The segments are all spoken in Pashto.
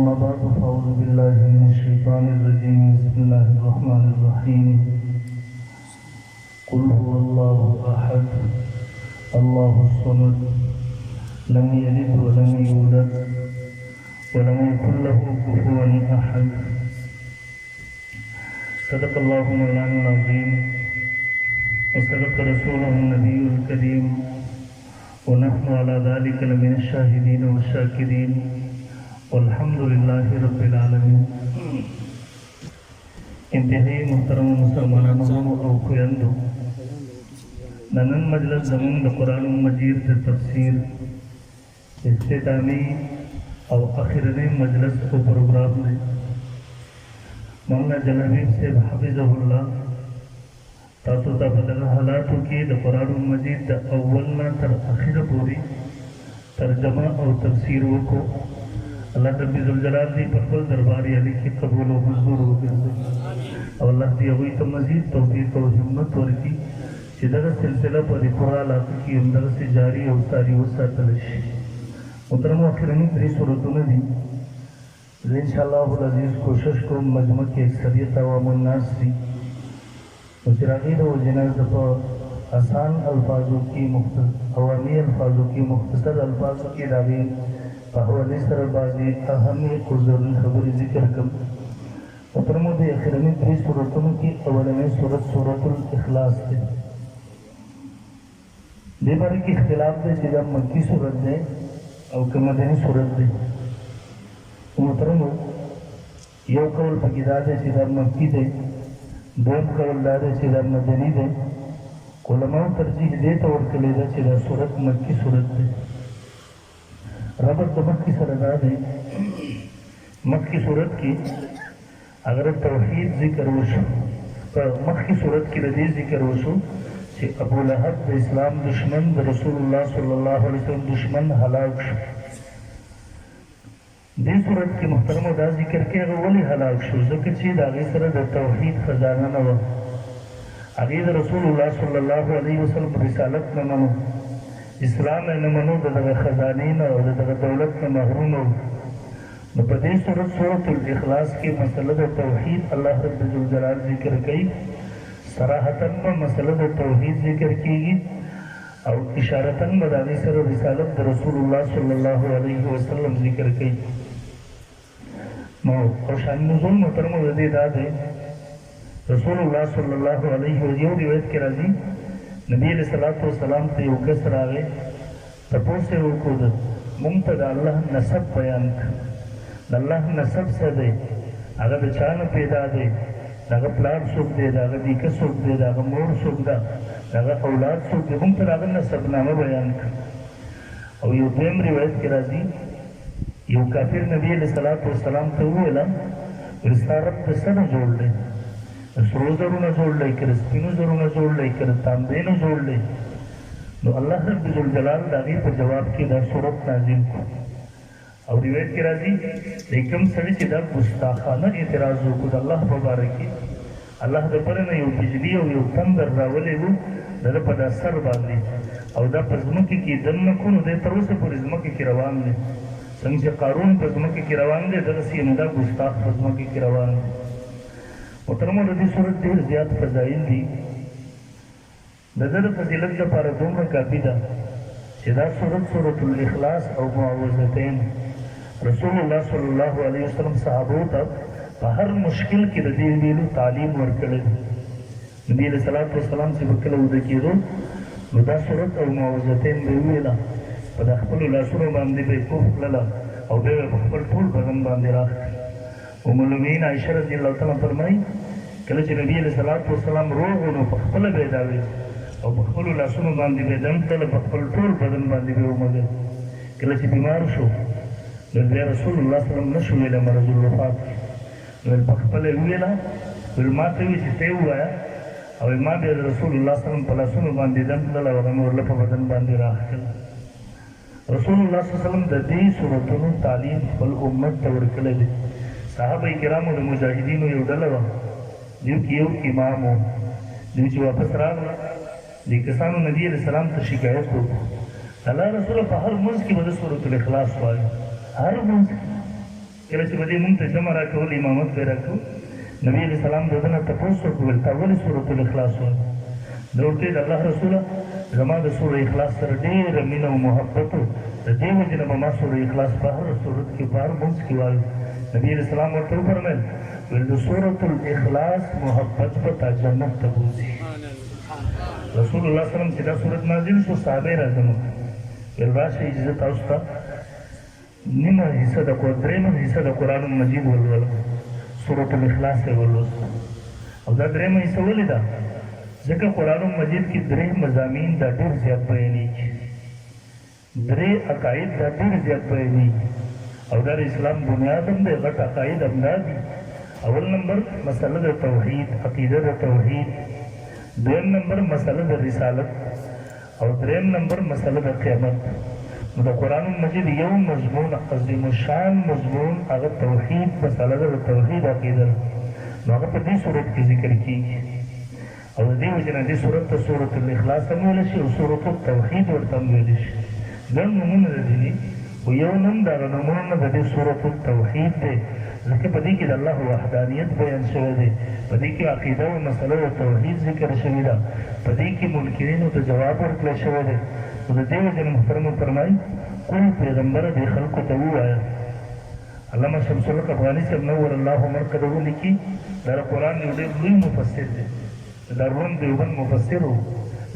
أما بعد فأعوذ بالله من الشيطان الرجيم بسم الله الرحمن الرحيم قل هو الله أحد الله الصمد لم يلد ولم يولد ولم يكن له كفوا أحد صدق الله مولانا العظيم وصدق رسوله النبي الكريم ونحن على ذلك لمن الشاهدين والشاكرين والحمد لله رب العالمين. इंतहाई मुहतरम मुसलमानों और खुयंदो ननन मजलिस ज़मीन द कुरान मजीद द तफसीर इख्तितामी और आखिरी मजलिस को प्रोग्राम में मौलाना जलालीब से हाफिज़हुल्लाह तातो तबदल हालातों की द कुरान मजीद द अव्वलना तर आखिर पूरी तर्जमा और तफसीरों को अल्लाह रब्बी ज़ुल जलाल दी परवल दरबारी अली की कबूल व मंजूर हो गए और अल्लाह दी हुई तो मजीद तौफीक और हिम्मत और की जिधर सिलसिला पर कुरान आती की अंदर से जारी और सारी वो सातलश मुहतरम आखिरनी तेरी सूरतों में दी इंशाअल्लाह अज़ीज़ कोशिश को मजमा की अक्सरियत अवामुन नास थी मुशराक़ीद और जनाज़ दफ़ा आसान अल्फाजों की अवामी अल्फाजों की मुख्तसर अल्फाजों की दावी हवाले सरबाजी अहमी कुज़ुल खबर जिक्र कम मुहतरम आखिरनी तेरी सूरतों की अवल में सूरतुल इखलास थे बेबारी की इख्तिलाफ दे जिदा मक्की सूरत दे और मदनी सूरत दे मुहतरम यो कौल फकीदा दे जिदा मक्की दे दोन कौल दे जिदा मदनी दे उलमा तरजीह दे तौर के ले जिदा सूरत मक्की सूरत दे रबत मक्की सरदा दे मक्की सूरत की अगर तौहीद जिक्र वशो मक्की सूरत की रदी जिक्र वशो कि अबू लहब इस्लाम दुश्मन रसूलुल्लाह सल्लल्लाहु अलैहि वसल्लम दुश्मन हलाक शो दे सूरत की मुहतरम दा जिक्र के अगर वली हलाक शो ज़िक्र चीज़ आगे सर द तौहीद खजाना न हो आगे रसूलुल्लाह सल्लल्लाहु अलैहि वसल्लम रिसालत न मनो इस्लाम न मनो द खजानी न और द दौलत न महरूम हो न प्रदेश सूरत सूरतुल इखलास की मसला द तौहीद अल्लाह रब्बुल जलाल जिक्र कई सराहतन में मसला तौहीद जिक्र की और इशारतन बदानी सर रिसालत रसूलुल्लाह सल्लल्लाहु अलैहि वसल्लम जिक्र की और शान नुज़ूल मुहतरम वज़ीदाद है रसूलुल्लाह सल्लल्लाहु अलैहि वसल्लम रिवायत के राजी नबी अलैहिस्सलातु वस्सलाम ते कसर आवे तपो से वो खुद मुमतदा अल्लाह नसब बयान अल्लाह नसब से दे अगर चान पैदा दे दागा प्लाट सुख दे दागा दीका सुख दे दागा मोर सुख दागा औलाद सुख दे मुमत दागा न सबनामा बयान कर और यो देम रिवायत के राजी यो काफिर नबी अलैहिस्सलातु वस्सलाम तो हुएला रिसारत पे सन जोड़ ले सरोजरू न जोड़ ले कर स्पिनो जरू न जोड़ ले कर तांबे न जोड़ ले तो अल्लाह रब्बुल जलाल दागी पर जवाब की दा सूरत नाजिल को और रिवायत के राजी एकदम सड़ी सीधा गुस्ताखाना एतराज हो खुद अल्लाह मुबारक की अल्लाह दे पर ने यो बिजली और यो तंदर रावले वो दर पदा सर बांधी और दा पजम की दन न खून दे तरह से पुरिज्म की रवान ने संग कारून पजम की रवान दे दर सी इंदा गुस्ताख पजम की रवान मुहतरम रदी सूरत ढेर ज़्यादा फजाइल दी नजर फजीलत का पारा दोनों काबिदा सीधा सूरत सूरतुल इखलास और मुआवज़तैन रसूलुल्लाह सल्लल्लाहु अलैहि वसल्लम सहाबों तक हर मुश्किल की रदी वीलू तालीम वर्कले नबी अलैहिस्सलातु वस्सलाम से वकल उदकी दो मुदा सूरत और मुआवज़तैन बेवेला पदा खपल लासुरो बांधे बे कोफलला और बे खपल फूल बदन बांधे राख उम्मुल-मुमीनीन आयशा रज़ियल्लाहु तआला फरमाई कल नबी अलैहिस्सलातु वस्सलाम रोगों खपल बेदावे और खपल लासुरो बांधे बे दम तल खपल फूल बदन बांधे बे उमगे कल बीमार शो नबी रसूलुल्लाह सल्लल्लाहु अलैहि वसल्लम नशुलेला मरजुल वफात नबी खपल हुएला फिर माते हुई ते हुआ और मां बे रसूलुल्लाह सल्लल्लाहु अलैहि वसल्लम पलासुरो बांधे दम तल और लप बदन बांधे राख रसूलुल्लाह सल्लल्लाहु अलैहि वसल्लम ददी सूरतों तालीम फल उम्मत तवरकले दे साहबा किराम और मुजाहिदीन यो डलवा जो कियो इमाम हो जो वापस रागला जी किसानों नबी अलैहिस्सलाम तो शिकायत हो अल्लाह रसूल हर मुल्क की वजह सूरतुल इखलास वाली हर मुल्क کله چې به دې مونږ ته جمع راکول امامت به راکړو نبي علیه السلام د ده نه تپوس وکړل تا ولې سورة الاخلاص وایي ده ورته ویل الله رسوله زما د سوره اخلاص سره ډېره مینه او محبت و د دې وجې نه به ما سوره اخلاص په هر صورت کې په هر مونځ کې وایو نبي علیه السلام ورته وفرمیل ویل د سورة الاخلاص محبت به تا جنت ته بوځي رسول الله سلام چې دا صورت نازل شو صحابه یې راجمع ویل راشئ چې زه تاسو ته نیمه حصه درېیمه حصه د قرآن مجید ولولم سورة الاخلاص یې ولوستم او دا درېیمه حصه ولې ده ځکه قرآن مجید کې درې مضامین دا ډېر زیات بیانېږي درې عقاید دا ډېر زیات بیانېږي او دا د اسلام بنیاد هم دی غټ عقاید هم دا دي اول نمبر مسله د توحید عقیده د توحید دویم نمبر مسله د رسالت او دریم نمبر مسله د قیامت نو د قرآن مجید یو مضمون عظیم الشان مضمون هغه توحید مسله د توحید عقیده نو هغه په دې صورت کې ذکر کېږي او د دې وجې نه دې صورت ته سورة الاخلاص هم ویلی شي او سورة التوحید ورته هم ویلی شي ګڼ نومونه د دې دي خو یو نوم د هغه نومونو نه د دې سورة التوحید دی ځکه په دې کې د الله وحدانیت بیان شوی دی په دې کې عقیده او مسله د توحید ذکر شوې ده په دې کې منکرینو ته جواب ورکړی شوی دی نو د دې وجې نه محترمو فرمایي قل پیغمبره دې خلکو ته ووایه علامه شمس الحق افغاني صاحب نور الله مرقده ولیکي دا د قرآن یو ډېر لوی مفسر دی د دارالعلوم دیوبند مفسر و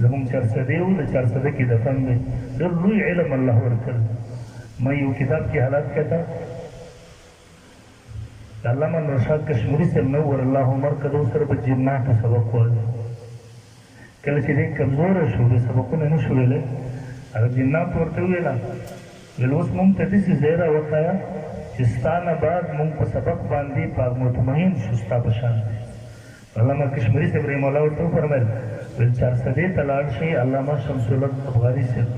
زموږ چارسدی و د چارسده کې دفن دی ډېر لوی علم الله ورکړ ما یو کتاب کې حالات کته د علامه نورشاه کشمیري صاحب نور الله مرقده سره په جناتو سبق وایي کله چې دی کمزوره شو د سبقونه نه شو ویلی هغه جنات ورته وویله ویل اوس مونږ ته داسې ځای راوښیه چې ستا نه بعد مونږ په سبق باندې پاک مطمئن شو ستا په شان دی علامه کشمیري صاحب رحمه الله ورته وفرمیل ویل چارسدې ته لاړ شئ علامه شمس الحق افغاني صاحب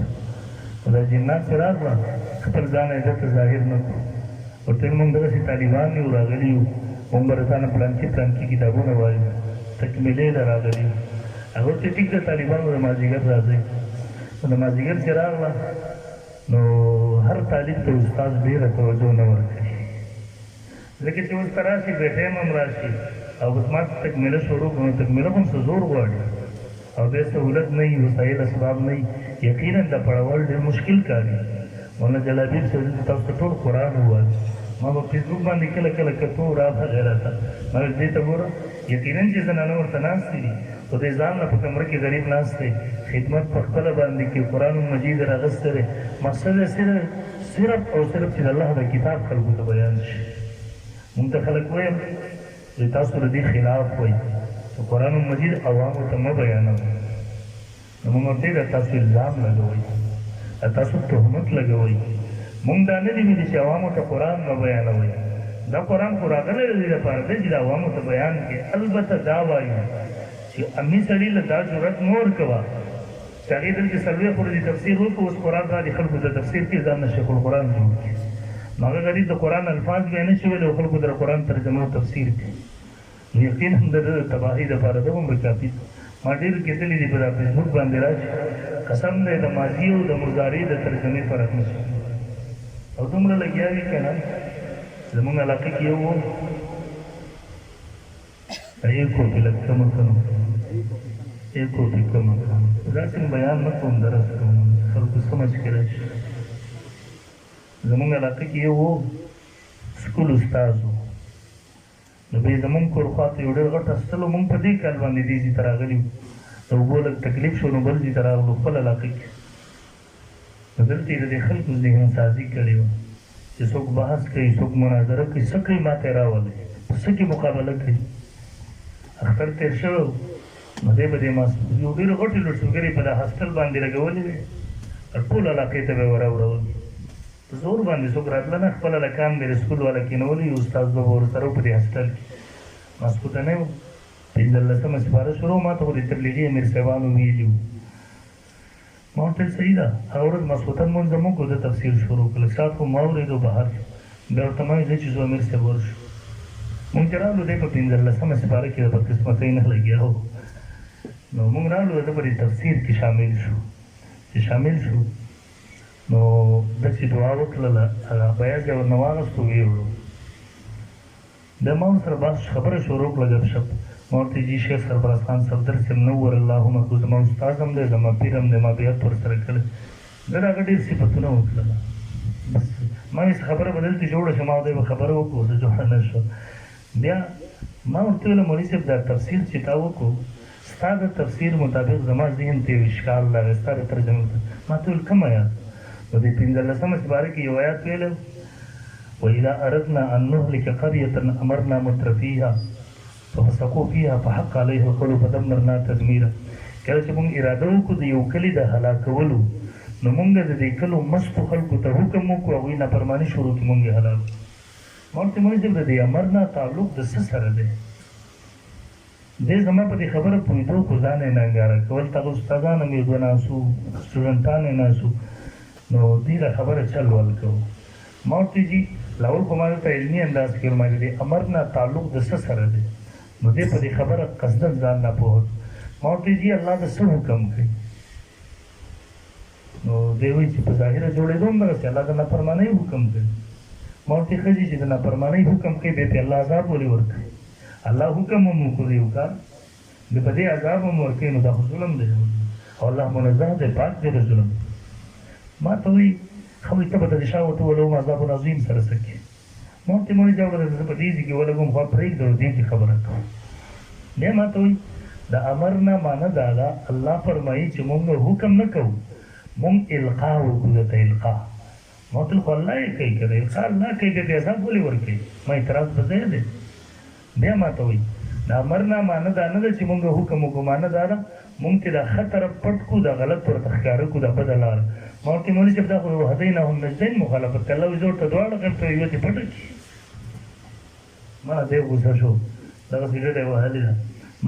دا جنات چې راغله خپل ځان یې دلته ظاهر نه کړو ورته ویل مونږ دغسې طالبان یو راغلي یو مونږ به د تا نه پلانکي کتابونه وایو تکمیلې له راغلي یو هغه ورته ټیک د طالبانو د مازدیګر راځئ نو د مازدیګر چې راغله نو هر طالب ته استاد ډېره توجه نه ورکوي ځکه چې اوس ته راشي بې ټایم هم راشي او اوس ما ته تکمیله شروع کړو نو تکمیله خو هم څه زور غواړي او بیا سهولت نه وي وسایل اسباب نه وي یقینا دا پړول ډېر مشکل کار دی مولانا جلابیب صاحب تاسو ته ټول قرآن ووایي ما په فیسبوک باندې کله کله کتو راغله غیرته ما ویل دې ته ګوره یقینا چې زنانه ورته ناستې دي خو دې ځان نه په کمره کې غریب ناست دی خدمت په خپله باندې کې قرآن مجید راغستی دی مقصد یې صرف او صرف چې د الله د کتاب خلکو ته بیان شي مونږ ته خلک ویل چې تاسو د دې خلاف وایي چې قرآن مجید عوامو ته مه بیانوئ نو مونږ ورته د تاسو الزام لګوئ تاسو تهمت لګوئ مونږ دا نه دي ویلي چې عوامو ته قرآن مه بیانوئ دا قرآن خو راغلی د دې لپاره دی چې د عوامو ته بیان کړي البته دا وایو چې امي سړي له دا جرأت مه ورکوه چې هغې دلته څلوېښت ورځې تفسیر وکړو اوس قرآن راغلي خلکو ته تفسیر کړي ځان نه شیخ القرآن جوړ کړي نو هغه غریب د قرآن الفاظ بیا نه شي ویلی او خلکو ته د قرآن ترجمه او تفسیر کړي نو یقینا د ده د تباهۍ دپاره ده هم به کافي ما ډېر کتلي دي په دا فیسبوک باندې راشي قسم دی د ماضي او د مضارع د ترجمې فرق نه شي او دومره لګیا وي که نه زمونږ علاقه کې یو و یو کوپي لږ کمه کړم یو کوپي کمه کړم داسې بیان نه کوم درس کوم خلکو سمجھ کې راشي زمونږ علاقه کې یو و سکول استاذ و نو بیا یې زمونږ کور خوا ته یو ډېر غټ هسټل و مونږ په دې کال باندې دې ځای ته راغلي وو د اوبو لږ تکلیف شو نو بل ځای ته راغلو خپل علاقه کې نو دلته یې د دې خلکو ذهن سازي کړې وه چې څوک بحث کوي څوک مناظره کوي څه کوي ما ته یې راولئ په څه کې مقابله کوي اختر تېر شوی نو دی به دې یو ډېرې غټې لوډسپیکرې په دا هاسټل باندې لګولې وې ټول علاقې ته به یې وراوړول په زور باندې څوک راتله نه خپل هلکان به یې د سکول والا کېنولي استاد به ورسره و په دې هاسټل کې ماسخوتنۍ و 15مه سپاره شروع ما ته خو د تبلیغي امیر صاحبانو ویلي وو ما ورته ویل صحیح ده هغه ورځ ماسخوتن مونځ زموږ د تفسیر شروع کړل ساعت خو ما اورېدو بهر بیا ورته ما ویل چې زه امیر صاحب ورشو مونږ چې راغلو دی په 15مه سپاره کې د بدقسمتۍ نه لګیا و نو مونږ راغلو د ده په دې تفسیر کې شامل شو چې شامل شو نو داسې دعا وکړله هغه بیاز یې ورنه واغېستو ویې وړو د ما سره بس خبره شروع کړه ګپ شپ ما ورته جي شیخ سرفراز خان صفدر صاحب نور الله مکو زما استاد هم دی زما پیر هم دی ما بیعت ورسره کړی زه د هغه ډېر صفتونه وکړله بس ما هېڅ خبره به دلته جوړه شوه ما دی به خبره وکړو زه جوړه نه شوه بیا ما ورته ویله مولوي صاحب دا تفسیر چې تا وکړو ستا د تفسیر مطابق زما ذهن ته یو اشکال راغی ستا د ترجمې ما ته ویل کوم آیات نو د 15مه سپاره کې یو آیات ویلی وإذا أردنا أن نهلك قرية أمرنا مترفيها ففسقوا فيها فحق عليها القول فدمرنا تدميرا کله چې موږ اراده وکړو د یو کلي د هلاکولو نو موږ د دې کلو مستو خلکو ته حکم وکړو هغوی نافرماني شروع کړي موږ یې هلاک ما ورته مولوي صاحب د دې امرنا تعلق د څه سره دی دې زما په دې خبره پوهېدو خو ځان یې ننګاره کول دغه استادان هم یې دوه ناسو سټوډنټان یې ناسو نو دې دا خبره چل ول کوو ما ورته جي لاول خو ما ته علمي انداز کې ما دې امرنا تعلق د څه سره دی نو دې په دې خبره قصدن ځان نه پوهېد ما ورته جي الله د څه حکم کوي نو دی وایي چې په ظاهره جوړېدو هم دغسې الله د نافرمانۍ حکم کوي ما ورته ښځې چې د نافرمانۍ حکم کوي بیا پې الله عذاب ولې ورکوي الله حکم هم وکړو د یو کار د په دې عذاب هم ورکوي نو دا خو ظلم دی او الله منزه دی پاک دی د ظلم ما ته وایي خو ته به د شا ورته ولوم عذاب عظیم سره څه کوي ما ورته مولوي صاحب زه په دې ځای کې ولګوم خو پرېږده دې کې خبره کوم بیا ما ته وایي د امرنا معنه دا ده الله فرمایي چې مونږ حکم نه کوو مونږ القا وکړو ته القا ما ورته خو الله یې کوي که د القا الله کوي بیا دې عذاب ولې ورکوي ما اعتراض په ځای دی بیا ما ته وایي د امرنا معنه دا نه ده چې مونږ حکم وکړو معنه دا ده مونږ چې د ښه طرف پټ کړو د غلط ورته ښکاره کړو د بده لاره ما ورته مولوي صاحب دا خو هدیناهم نجدین مخالفت کوي الله وایي زه ورته دواړه غلطه یوه دې پټه کړي ما دی غوسه شو دغسې ډډه یې وهلې ده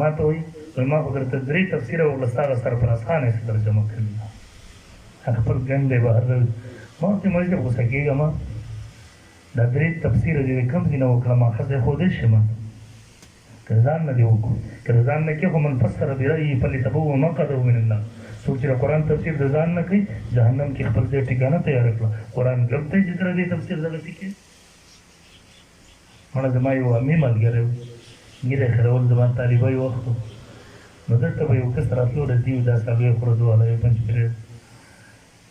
ما ته وایي ما خو درته درې تفسیره وکړه ستا هغه سرفراز خان یې څه ترجمه کړې ده خپل ګنډ دی بهر راوي ما ورته مولوي صاحب غوسه کېږم دا درې تفسیره دې کوم ځای نه وکړه ماخذ یې ښودی شي ما که ځان نه دې وکړو که د ځان نه کې خو من فسر برأیه فلیتبوأ مقعده من النار څوک چې د قرآن تفسیر د ځان نه کوي جهنم کې خپل ځای ټکانه تیاره کړه قرآن ګپ دی چې تر دې تفسیر دغسې کې مړه زما یو امي ملګری و ږیره خرول زما طالبۍ وخت و نو دلته به یو کس راتلو رځي و دا سابې خوړدو والا یو پنج پیرې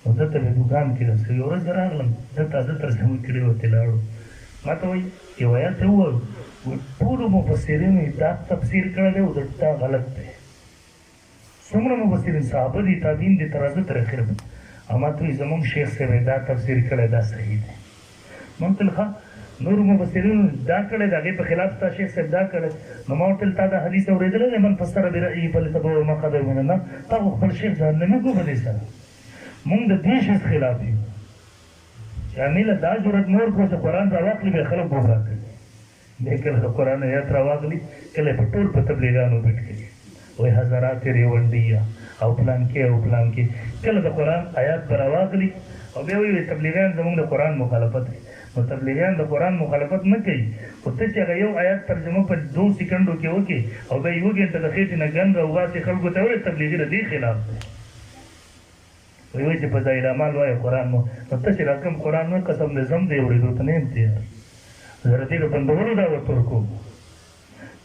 نو دلته به دوکان کې رسوي یو ورځ راغلم زه تازه ترجمه کړې ورته لاړو ما ته وایي یو آیات یې ووایو ټولو مفسرینو دا تفسیر کړی دی او دا غلط دی څومره مفسرین صحابه دي تابعین دي تر حضرت تر اخره او ما ته وایي زموږ شیخ صاحب دا تفسیر کړی دا صحیح دی ما ورته ویل ښه نور مفسرینو دا کړی د هغې په خلاف ستا شیخ صاحب دا کړی نو ما ورته ویل تا دا حدیث اورېدلی دی من فسر برأیه فلیتبوأ مقعده من النار تا خو خپل شیخ جهنمي کړو په دې سره مونږ د دې شیخ خلاف یو چې امې له دا جرأت نه ورکړو چې قرآن راواخلي بیا خلک ګمراه کوي بیا کله د قرآن آیات راواخلي کله یې په ټول په تبلیغانو بیټ کوي وایي حضرات ریونډیه او پلانکې او پلانکې کله د قرآن آیات به راواخلي او بیا وایي تبلیغیان زموږ د قرآن مخالفت کوي نو تبلیغیان د قرآن مخالفت نه کوي خو ته چې هغه یو آیات ترجمه په 2 سیکنډو کې وکړي او بیا یوه ګنټه د خېټې نه ګند راوباسي خلکو ته وایي تبلیغي د دې خلاف دی وایي چې فضایل اعمال وایي قرآن نو ته چې را کوم قرآن وایي قسم دې زم دی اورېدو ته نه یم تیار زه د دې د بندولو دا ورته ورکوم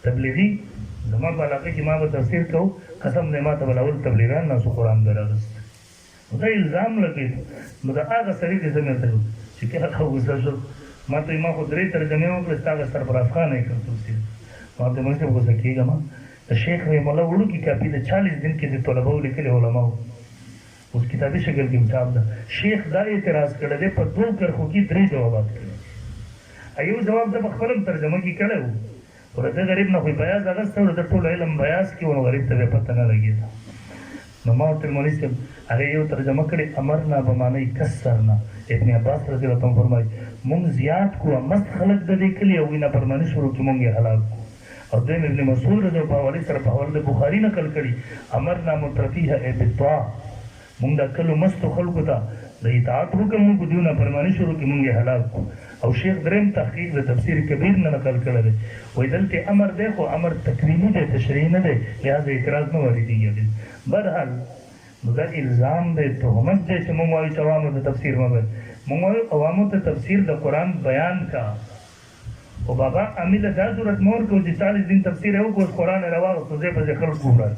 تبلیغي زما په علاقه کې ما به تفسیر کوو قسم دی ما ته به اول تبلیغیان ناسو قرآن به راغستی نو دا الزام لګوي نو د هغه سړي دې زه مې ته چې کله غوسه شو ما ته ما خو 3 ترجمې وکړې ستا هغه سرفراز خان یې کړ تفسیر ما ته مولوي صاحب غوسه کېږم د شیخ رحیم الله وړوکې کاپي د 40 دن کې د طلباو لیکلي علماو اوس کتابي شکل کې چاپ ده شیخ دا اعتراض کړی دی په 2 کرښو کې 3 جوابات کړي ایو جواب د په خپل ترجمه کې کړی و خو د غریب نه خو بیاز اغستی و د ټول علم بیاز کې و نو غریب ته بیا پته نه لګېده نو ما ورته مولوي صاحب هغې یو ترجمه کړې امرنا به معنی کسرنا ابن عباس رضی الله عنه فرمایي مونږ زیات کړو مست خلک د دې کلي هغوی نافرماني شروع کړي مونږ یې هلاک کړو او دویم ابن مسعود رضی الله په حوالې سره په حواله د بخاري نقل کړي امرنا مترفیها ای بالطاعه مونږ د کلو مستو خلکو ته د اطاعت حکم مونږ دوی نافرماني شروع کړي مونږ یې هلاک کړو او شیخ دریم تحقیق د تفسیر کبیر نه نقل کړی دی وایي دلته امر دی خو امر تکریمي دی تشریعي نه دی لهذا اعتراض نه واردېږي برحال نو دا الزام دی تهمت دی چې مونږ وایو چې عوامو ته تفسیر مه وایي مونږ وایو عوامو ته تفسیر د قرآن بیان کا او بابا امیل دا صورت مور کو چې 40 دن تفسیر یو کو قرآن رواغ سوزه په ذکر ګمراه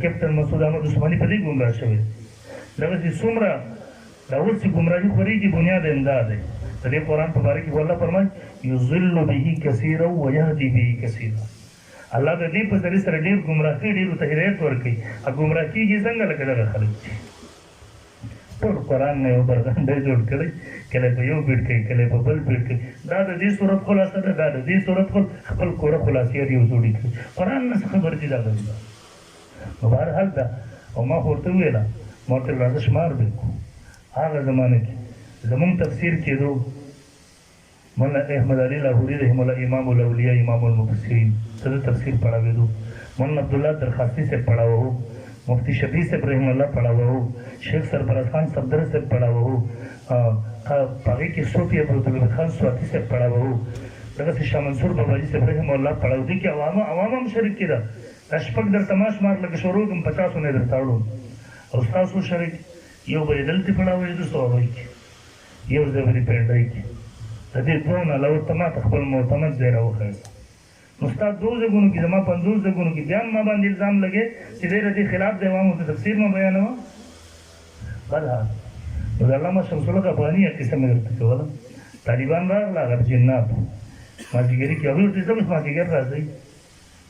کیپټن مسعود احمد عثماني په دې ګمراه شوی دغه چې څومره دا اوس چې ګمراهي خوريږي بنیاد امداد دی د دې قرآن په باره کې والله فرمایي یضل به کثیرا ویهدی به کثیرا الله د دې په ذریعه سره ډېر ګمراه کوي ډېرو ته هدایت ورکوي او ګمراه کېږي څنګه لکه دغه خلک چې ټول قرآن نه یو برغنډی جوړ کړی کله په یو بیټ کوي کله په بل بیټ کوي دا د دې صورت خلاصه ده دا د دې صورت خپل کوره خلاصیات یو جوړي کړي قرآن نه څه خبر دي دا نو بهرحال دا او ما خو ورته وویله ما ورته راځه شمار دی هغه زمانه کې زمونږ تفسیر کېدو مولانا احمد علي لاهوري رحم الله امام الاولیاء امام المفسرین څه تفسیر پڑھاوېدو مولانا عبدالله درخاستی سے پڑھاوو مفتی شفیع صاحب رحم الله پڑھاوو شیخ سرفراز خان صفدر صاحب پڑھاوو هغې کې صوفي عبدالحمید خان سواتی صاحب پڑھاوو دغسې شاه منصور باباجي صاحب رحم الله پڑھاو دي کې عوام هم شریک کېده دا شپږ درته ما شمار لکه شروع کوم 50 نه درته اړوم او ستاسو شریک یو به یې دلته پړاوېدو صوابۍ کې یو ځای به دې پینډۍ کې د دې دوه نه علاوه ته ما ته خپل معتمد ځای راوښیه نو ستا 2 ځایونو کې زما 50 ځایونو کې بیا ما باندې الزام لګې چې دی د دې خلاف دی عوامو ته تفسیر ما بیانوه بل حال نو د علامه شمس الحق افغاني یو کیسه مې درته کوله طالبان راغله هغه جناتو مازدیګري کې هغوی ورته زه بس مازدیګر راځئ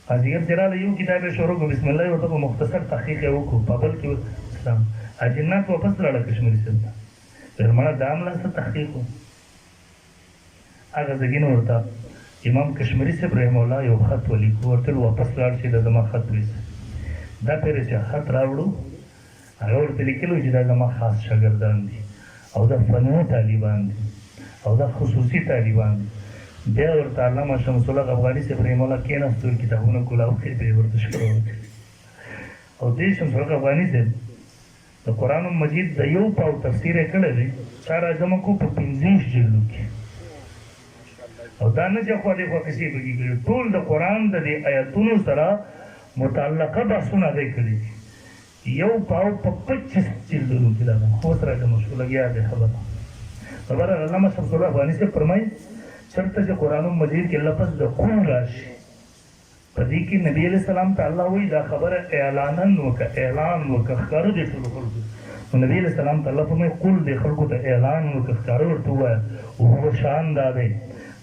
مازدیګر چې راغله یو کتاب یې شروع کړو بسم الله یې ورته په مختصر تحقیق یې وکړو په بل کې اسلام جنات واپس لاړه کشمیري صاحب ته فرمانه دا هم لاسته تحقیق و هغه زګین ورته امام کشمیري صاحب رحم الله یو خط ولیکو ورته واپس لاړ چې دا زما خط ولیکه دا پرې چې خط راوړو هغه ورته لیکلو چې دا زما خاص شاګردان دي او دا فني طالبان دي او دا خصوصي طالبان دي بیا ورته علامه شمس الحق افغاني صاحب رحم الله کېناستو کتابونه کولاو کې به ورته شروع وکړي او دې شمس الحق افغاني صاحب د قرآن مجید د یو پاو تفسیر یې کړی دی چا راجمع کو په 15 جلدو کې او دا نه چې خوا دې خوا کیسې پکې کړي ټول د قرآن د دې آیتونو سره متعلقه بحثونه دی کړي یو پاو په 25 جلدونو کې دا اوس راجمع شو لګیا دی خبره علامه شمس الحق افغاني صاحب فرمایي چېرته چې قرآن مجید کې لفظ د قل راشي په دې کې نبی علیہ السلام ته الله وایي دا خبره اعلانا وکړه اعلان وکړه ښکاره دې ټولو خلکو نو نبی علیہ السلام ته الله فرمایي قل دې خلکو ته اعلان وکړه ښکاره ورته ووایه هو شان دا دی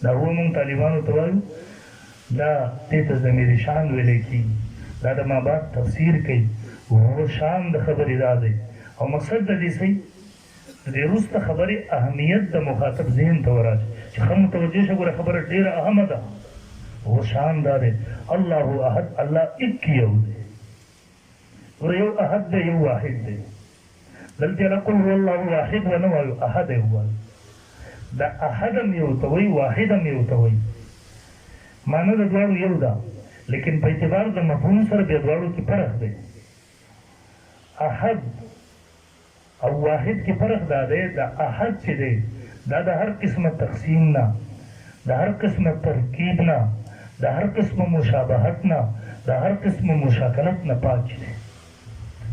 دا هو موږ طالبانو ته وایو دا دې ته ضمیر شان ویلی کېږي دا د ما بعد تفسیر کوي هو شان د خبرې دا دی او مقصد د دې صحیح د دې وروسته خبرې اهمیت د مخاطب ذهن ته وراشي چې ښه متوجه شه ګوره خبره ډېره اهمه ده وہ شاندار ہے اللہ احد اللہ ایک یو دے اور یو احد دے یو واحد دے دلتے لقل هو اللہ واحد ونو احد ہوا دا احدم یو توی واحدم یو توی معنی دا دوارو یو دا لیکن په اعتبار دا مفهوم سره بیا دوارو کی فرق دے احد او واحد کی فرق دا دے دا احد چی دے دا هر قسم تقسیم نا دا هر قسم ترکیب نا دا هر قسم مشابهت نه دا هر قسم مشاکلت نه پاک دی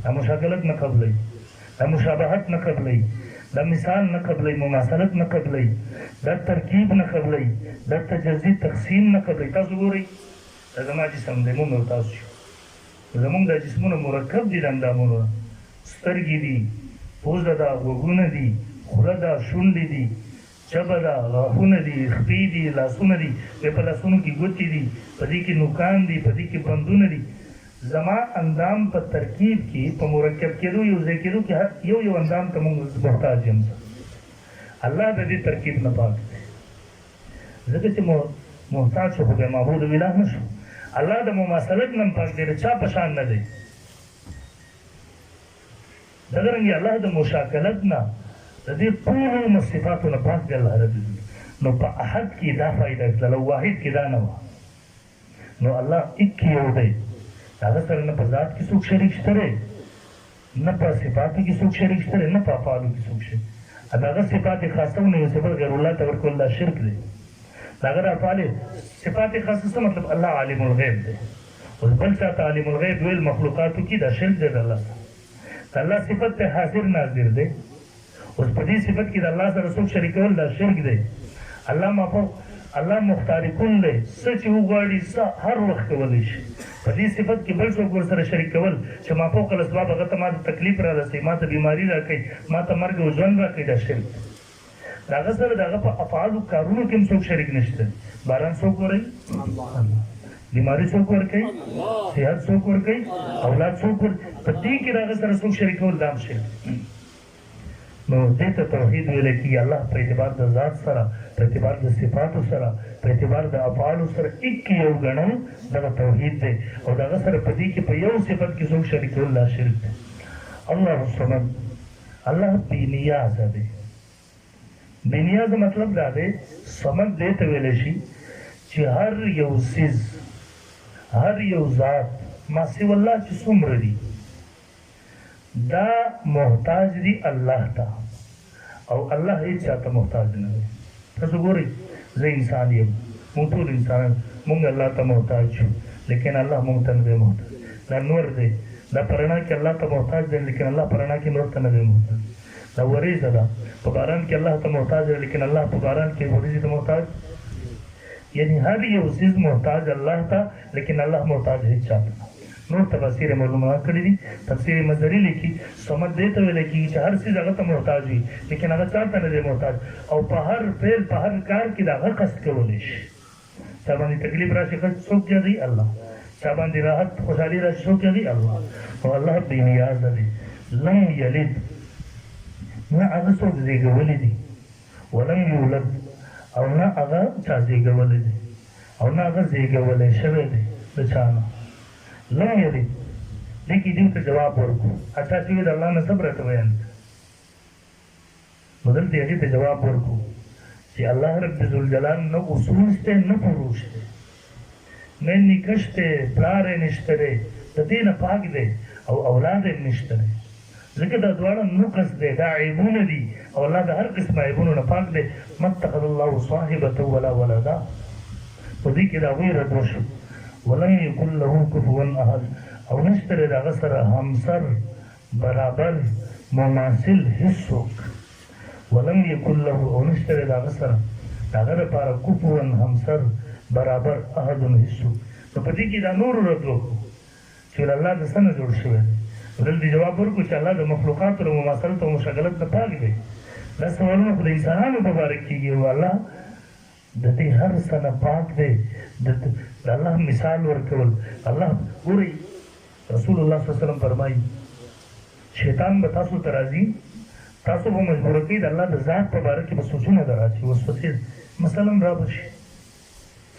دا مشاکلت نه قبلی دا مشابهت نه قبلی دا مثال نه قبلی مماثلت نه قبلی دا ترکیب نه قبلی دا تجزی تقسیم نه قبلی تاسو ګورئ دا زما جسم دی موږ او تاسو زمونږ دا جسمونه مرکب دي د اندامونو سترګې دي پوزه ده غوږونه دي خوله ده شونډې دي ژبه ده غاښونه دي خپې دي لاسونه دي په لاسونو کې ګوتې دي په دې کې نوکان دي په دې کې بندونه دي زما اندام په ترکیب کې په مرکب کېدو یو ځای کېدو کې یو یو اندام ته موږ محتاج یم الله د دې ترکیب نه پاک دی ځکه چې محتاج شو خو بیا معبود اله نه شو الله د مماثلت نه پاک دی د چا په شان نه دی دغرنګې الله د مشاکلت نه د دې ټولو صفاتو نه پاک دی الله رب نو په احد کې دا فایده کړله واحد کې دا نه وه نو الله ایک یو دی هغه سره نه په ذات کې څوک شریک شته دی نه په صفاتو کې څوک شریک شته دی نه په افعالو کې څوک شریک د هغه صفات خاصه ونه یو صفت غیر الله ته ورکول دا شرک دی د هغه د افعال صفات خاصه څه مطلب الله عالم الغیب دی اوس بل چاته عالم الغیب ویل مخلوقاتو کې دا شرک دی د الله د الله صفت ته حاضر ناظر دی اوس په دې صفت کې د الله سره څوک شریکول دا شرک دی الله ما فوق الله مختار کل دی، څه چې وغواړي څه هر وخت کولی شي. په دې صفت کې بل څوک ورسره شریک کول چې ما فوق الاسباب هغه ته ما ته تکلیف را رسوي، ما ته بیماري راکوي، ما ته مرګ او ژوند راکوي، دا شرک دی. د هغه سره د هغه په افعالو کارونو کې هم څوک شریک نشته. باران څوک ورکوي؟ بیماري څوک ورکوي؟ صحت څوک ورکوي؟ اولاد څوک ورکوي؟ په دې کې د هغه سره څوک شریکول دا هم شرک دی. نو دې ته توحید ویل کېږي. الله په اعتبار د ذات سره، په اعتبار د صفاتو سره، په اعتبار د افعالو سره ایک یو ګڼل، دغه توحید دی. او د هغه سره په دې کې په یو صفت کې څوک شریکول دا شرک دی. الله الصمد، الله بې نیازه دی. بې نیازه مطلب دا دی، صمد دې ته ویلی شي چې هر یو څیز، هر یو ذات ما سوی الله چې څومره دي دا محتاج دی الله ته، او الله هیڅ چاته محتاج نه دی. تاسو ګورئ، زه انسان یم، موږ ټول انسانان، موږ الله ته محتاج یو، لیکن الله موږ ته نه دی محتاج. دا نور دی، دا په رڼا کې الله ته محتاج دی، لیکن الله په رڼا کې نور ته نه دی محتاج. دا وریځه ده، په باران کې الله ته محتاج دی، لیکن الله په باران کې وریځې ته محتاج. یعنی هر یو څیز محتاج الله ته، لیکن الله محتاج هیڅ چاته نه. نور تفاسیر معلومات کړي دي. تفسیر مظهری لیکي صمد دې ته ویل کېږي چې هر څیز هغه ته محتاج وي، لیکن هغه چاته نه دی محتاج، او په هر فعل په هر کار کې د هغه قصد کولی شي. چا باندې تکلیف راشي څوک یادوي؟ الله. چا باندې راحت خوشحالي راشي څوک یادوي؟ الله. او الله بې نیازه دی. لم یلد، نه هغه څوک زېږولی دي، ولم یولد، او نه هغه چا زېږولی دی، او نه هغه زېږولی شوی دی د چا نه. لم یلد، دې کې دې ته جواب ورکړو. اچھا چې د الله نه څه راته ویل، نو دلته هغې ته جواب ورکړو چې الله رب ذوالجلال نه اصول شته نه فروع شته، نه نیکه شته، پلار یې نشته دی، د دې نه پاک دی، او اولاد یې نشته دی. ځکه دا دواړه نقص دی، دا عیبونه دي، او الله د هر قسمه عیبونو نه پاک دی. ما اتخذ الله صاحبة ولا ولدا، په دې کې د هغوی رد وشو. ولم یکن له کفوا احد، او نشته دی د هغه سره همسر، برابر، مماثل هېڅوک. ولم یکن له، او نشته دی د هغه سره د هغه لپاره کفوا همسر، برابر، احد هېڅوک. نو په دې کې دا نورو رد وکړو چې الله د څه نه جوړ شوی دی. دلته جواب ورکړو چې الله د مخلوقاتو له مماثلت او مشاکلت نه پاک دی. دا سوالونه خو د انسانانو په باره کېږي، او الله د دې هر څه نه پاک دی. د الله مثال ورکول. الله ګورئ، رسول الله صلی الله علیه وسلم فرمایي شیطان به تاسو ته راځي، تاسو به مجبوره کوي د الله د ذات په باره کې به سوچونه در راځي، وسوسې مثلا را به شي،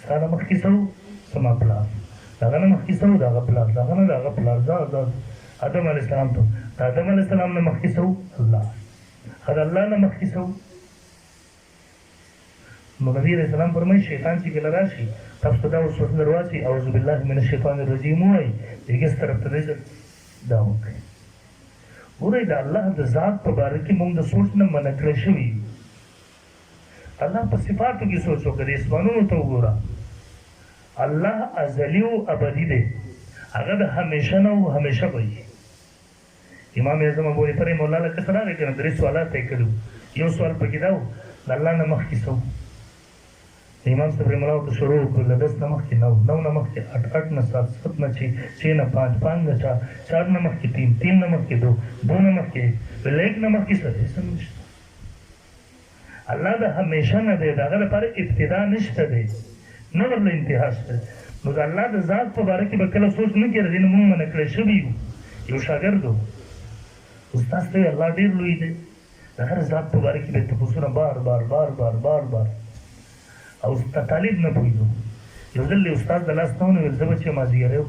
ستا نه مخکې څه و؟ زما پلار، د هغه نه مخکې څه و؟ د هغه پلار، د هغه نه د هغه پلار، آدم علیه السلام ته، د آدم علیه السلام نه مخکې څه و؟ الله. د الله نه مخکې څه و؟ نو نبي علیه السلام فرمایي شیطان چې کله راشي تاسو ته دا وسوسه در واچي، اعوذ بالله من الشیطان الرجیم ووایي، هغې طرف ته دی دا وکړئ. ګورئ، د الله د ذات په باره کې موږ د سوچ نه منع کړی شوي یو. الله په صفاتو کې سوچ وکړه. اسمانونو ته وګوره، الله ازلي او ابدي دی، هغه د همیشه نه او همیشه به وي. امام اعظم ابو حنیفه رحمه الله لکه څه راغی که نه، 3 سوالات یې کړي. یو سوال پکې دا و، د الله نه مخکې څه و؟ امام صاحب رحمه الله ورته شروع وکړو، له 10 نه مخکې 9، 9 نه مخکې 8، 8 نه 7، 7 نه 6، 6 نه 5، 5 نه 4، 4 نه مخکې 3، 3 نه مخکې 2، 2 نه مخکې 1 نه مخکې څه نشته. الله د همیشه نه دی، د هغه لپاره ابتدا نشته دی، نه ورله انتها شته. نو د الله د ذات په باره کې به کله سوچ نه کېږي، نه موږ منع کړی شوي یو. یو شاګرد و، استاد ته وایي الله ډېر لوی دی، د هر ذات په باره کې به تپوسونه بار بار بار بار بار بار، او طالب نه پوهېدو. یو ځل د استاد د لاس نه ونیول، زه به چې مازدیګری و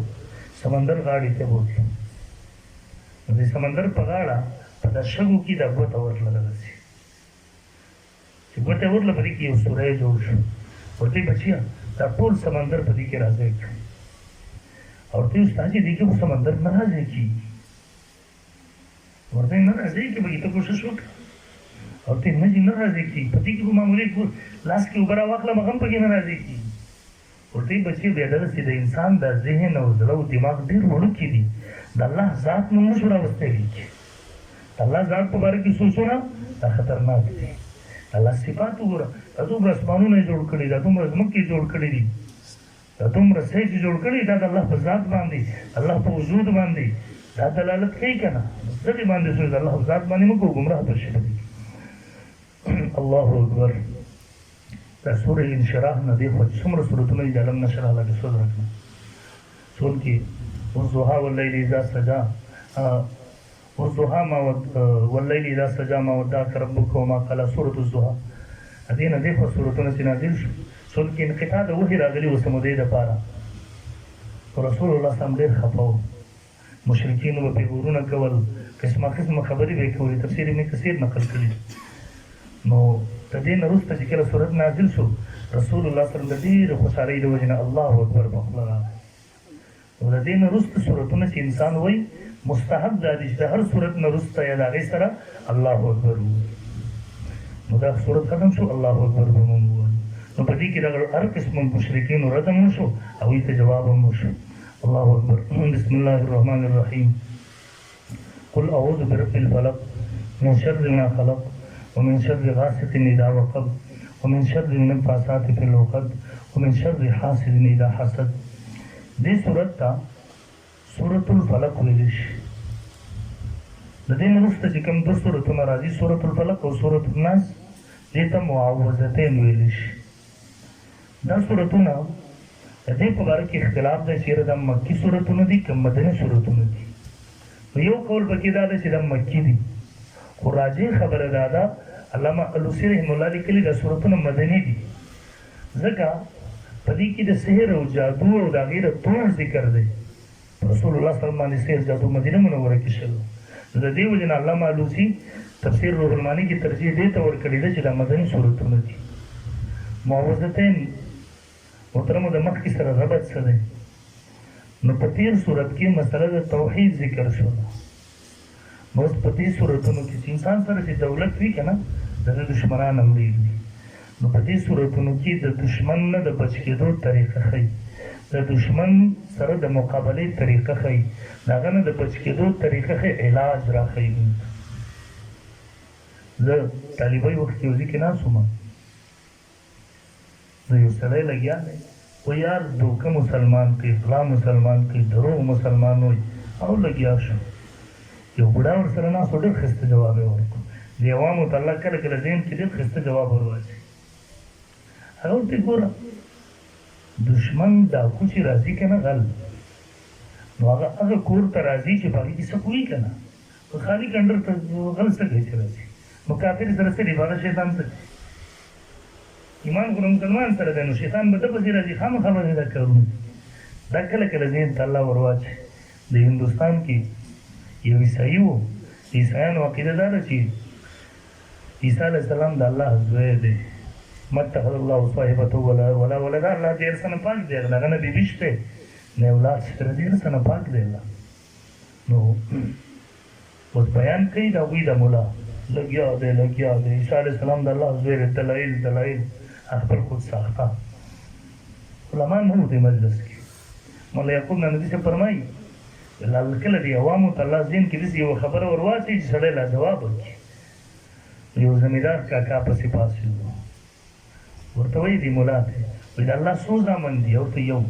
سمندر غاړې ته بوتلم. نو د سمندر په غاړه په دا شګو کې دا ګوته ورتلله، داسې چې ګوته یې ورتله، په دې کې یو سوری جوړ شو. ورته یې بچیه دا ټول سمندر په دې کې راځي کړي. او ورته یې استاد چې دې کې خو سمندر نه راځي کېږي. ورته یې نه راځي کېږي، بګې ته کوشش وکړه. او ته نه چې نه راځي کېږي، په دې کې خو معمولي لاس کې اوبه راواخلم، هغه هم پکې نه راځي کېږي. ورته یې بچي بیا دغسې د انسان د ذهن او زړه او دماغ ډېر وړوکي دي، د الله ذات نوم نشو راوستلی. د الله ذات په باره کې سوچونه دا خطرناک دي. د الله صفات وګوره، دا دومره اسمانونه جوړ کړي، دا دومره ځمکې جوړ کړي دي، دا دومره څه چې جوړ کړي، دا د الله په ذات باندې، الله په وجود باندې دا دلالت کوي که نه؟ دغې باندې سوی د الله په ذات باندې مه کوو، ګمراه به شي. الله اکبر. دا سوره انشراح نه دی خو چې څومره سورتونه دي د علم نشرح لکه صدرک نه څونکې والضحى واللیل اذا سجى والضحى واللیل اذا سجى ما ودعك ربك وما قلى سورة الضحى. دې نه دی خو سورتونه چې نازل شو څونکې انقطاع د وحي راغلي اوس مودې دپاره رسول الله صلی ډېر خفه و، مشرکینو به پرې غرونه کول، قسمه قسمه خبرې به یې کولې. تفسیر ابن کثیر نقل کړي. نو د دې نه وروسته چې کله صورت نازل شو رسول الله صلی الله علیه وسلم د ډېرې خوشحالۍ د وجې نه الله اکبر په خوله راغی. نو د دې نه وروسته صورتونه چې انسان وایي مستحب دا دي چې د هر صورت نه وروسته یا د هغې سره الله اکبر ووایي. نو دا صورت ختم شو الله اکبر به مو ووایي. نو په دې کې دغه هر قسم مشرکینو رد هم وشو، هغوی ته جواب هم وشو. الله اکبر. بسم الله الرحمن الرحیم. قل اعوذ برب الفلق من شر ما خلق ومن شر غاسق اذا وقب ومن شر النفاثات في العقد ومن شر حاسد اذا حسد. دې صورت ته سورة الفلق ویل شي. د دې نه وروسته چې کوم دوه سورتونه راځي سورة الفلق او سورة الناس دې ته معوذتین ویل شي. دا سورتونه د دې په باره کې اختلاف دی چې دا مکي سورتونه دي که مدني سورتونه دي. یو قول پکې دا دی چې دا مکي دي، خو راجح خبره دا ده علامه الوسی رحمه الله لیکلي دا سورتونه مدني دي ځکه په دې کې د سحر او جادو او د هغې د توړ ذکر دی. رسول الله صلی الله علیه وسلم باندې سحر جادو مدینه منوره کې شوی. د دې وجې نه علامه الوسی تفسیر روح المانی کې ترجیح دې ته ورکړې ده چې دا مدني سورتونه دي. معوذتین محترمو د مخکې سره ربط څه دی؟ نو په تېر صورت کې مسله د توحید ذکر شوله. نو اوس په دې صورتونو کې چې انسان سره چې دولت وي که نه دغه دشمنان هم ډېر دي. نو په دې صورتونو کې د دشمن نه د بچ کېدو طریقه ښیي، د دشمن سره د مقابلې طریقه ښیي، د هغه نه د بچ کېدو طریقه ښیي، علاج راښیي. زه طالبۍ وخت کې یو ځای کې ناست وم، د یو سړی لګیا دی و یار دوکه مسلمان کوي، غلا مسلمان کوي، دروغ مسلمان وایي او لګیا شو. یو بوډا ورسره ناست و ډېر ښایسته جواب یې ورکړو. د عوامو ته الله کله کله ذهن کې ډېر ښایسته جواب ورواچوي. هغه ورته ګوره دشمن ډاکو چې راځي که نه غل، نو هغه کور ته راځي چې په هغې کې څه کوي که نه، په خالي کنډر ته غل څه کوي چې راځي. نو کافر سره څه دی؟ هغه شیطان څه کوي؟ ایمان خو مسلمان سره دی، نو شیطان به ده پسې راځي، خامخا به دا کارونه. دا کله کله ذهن ته الله ورواچوي. د هندوستان کې یو عیسایي و، د عیسایانو عقیده دا ده چې عیسی علیه السلام د الله زوی دی. متخذ الله صاحبته ولا ولد. الله ډېر څه نه پاک دی، هغه نه بیبي شته نه اولاد شته، ډېر څه نه پاک دی الله. نو اوس بیان کوي د هغوی د ملا لګیا دی عیسی علیه السلام د الله زوی دی. دلایل خپل خود ساخته علما نه وو دې مجلس کې. مولا یعقوب نانوتي صاحب فرمایي کله د عوامو ته الله ذهن کې داسې یوه خبره ورواچوي چې سړی لا جواب ورکړي. یو زمیندار کاکا پسې پاڅېد، ورته وایي دې ملا ته وایي د الله څو زامن دي؟ ورته یو.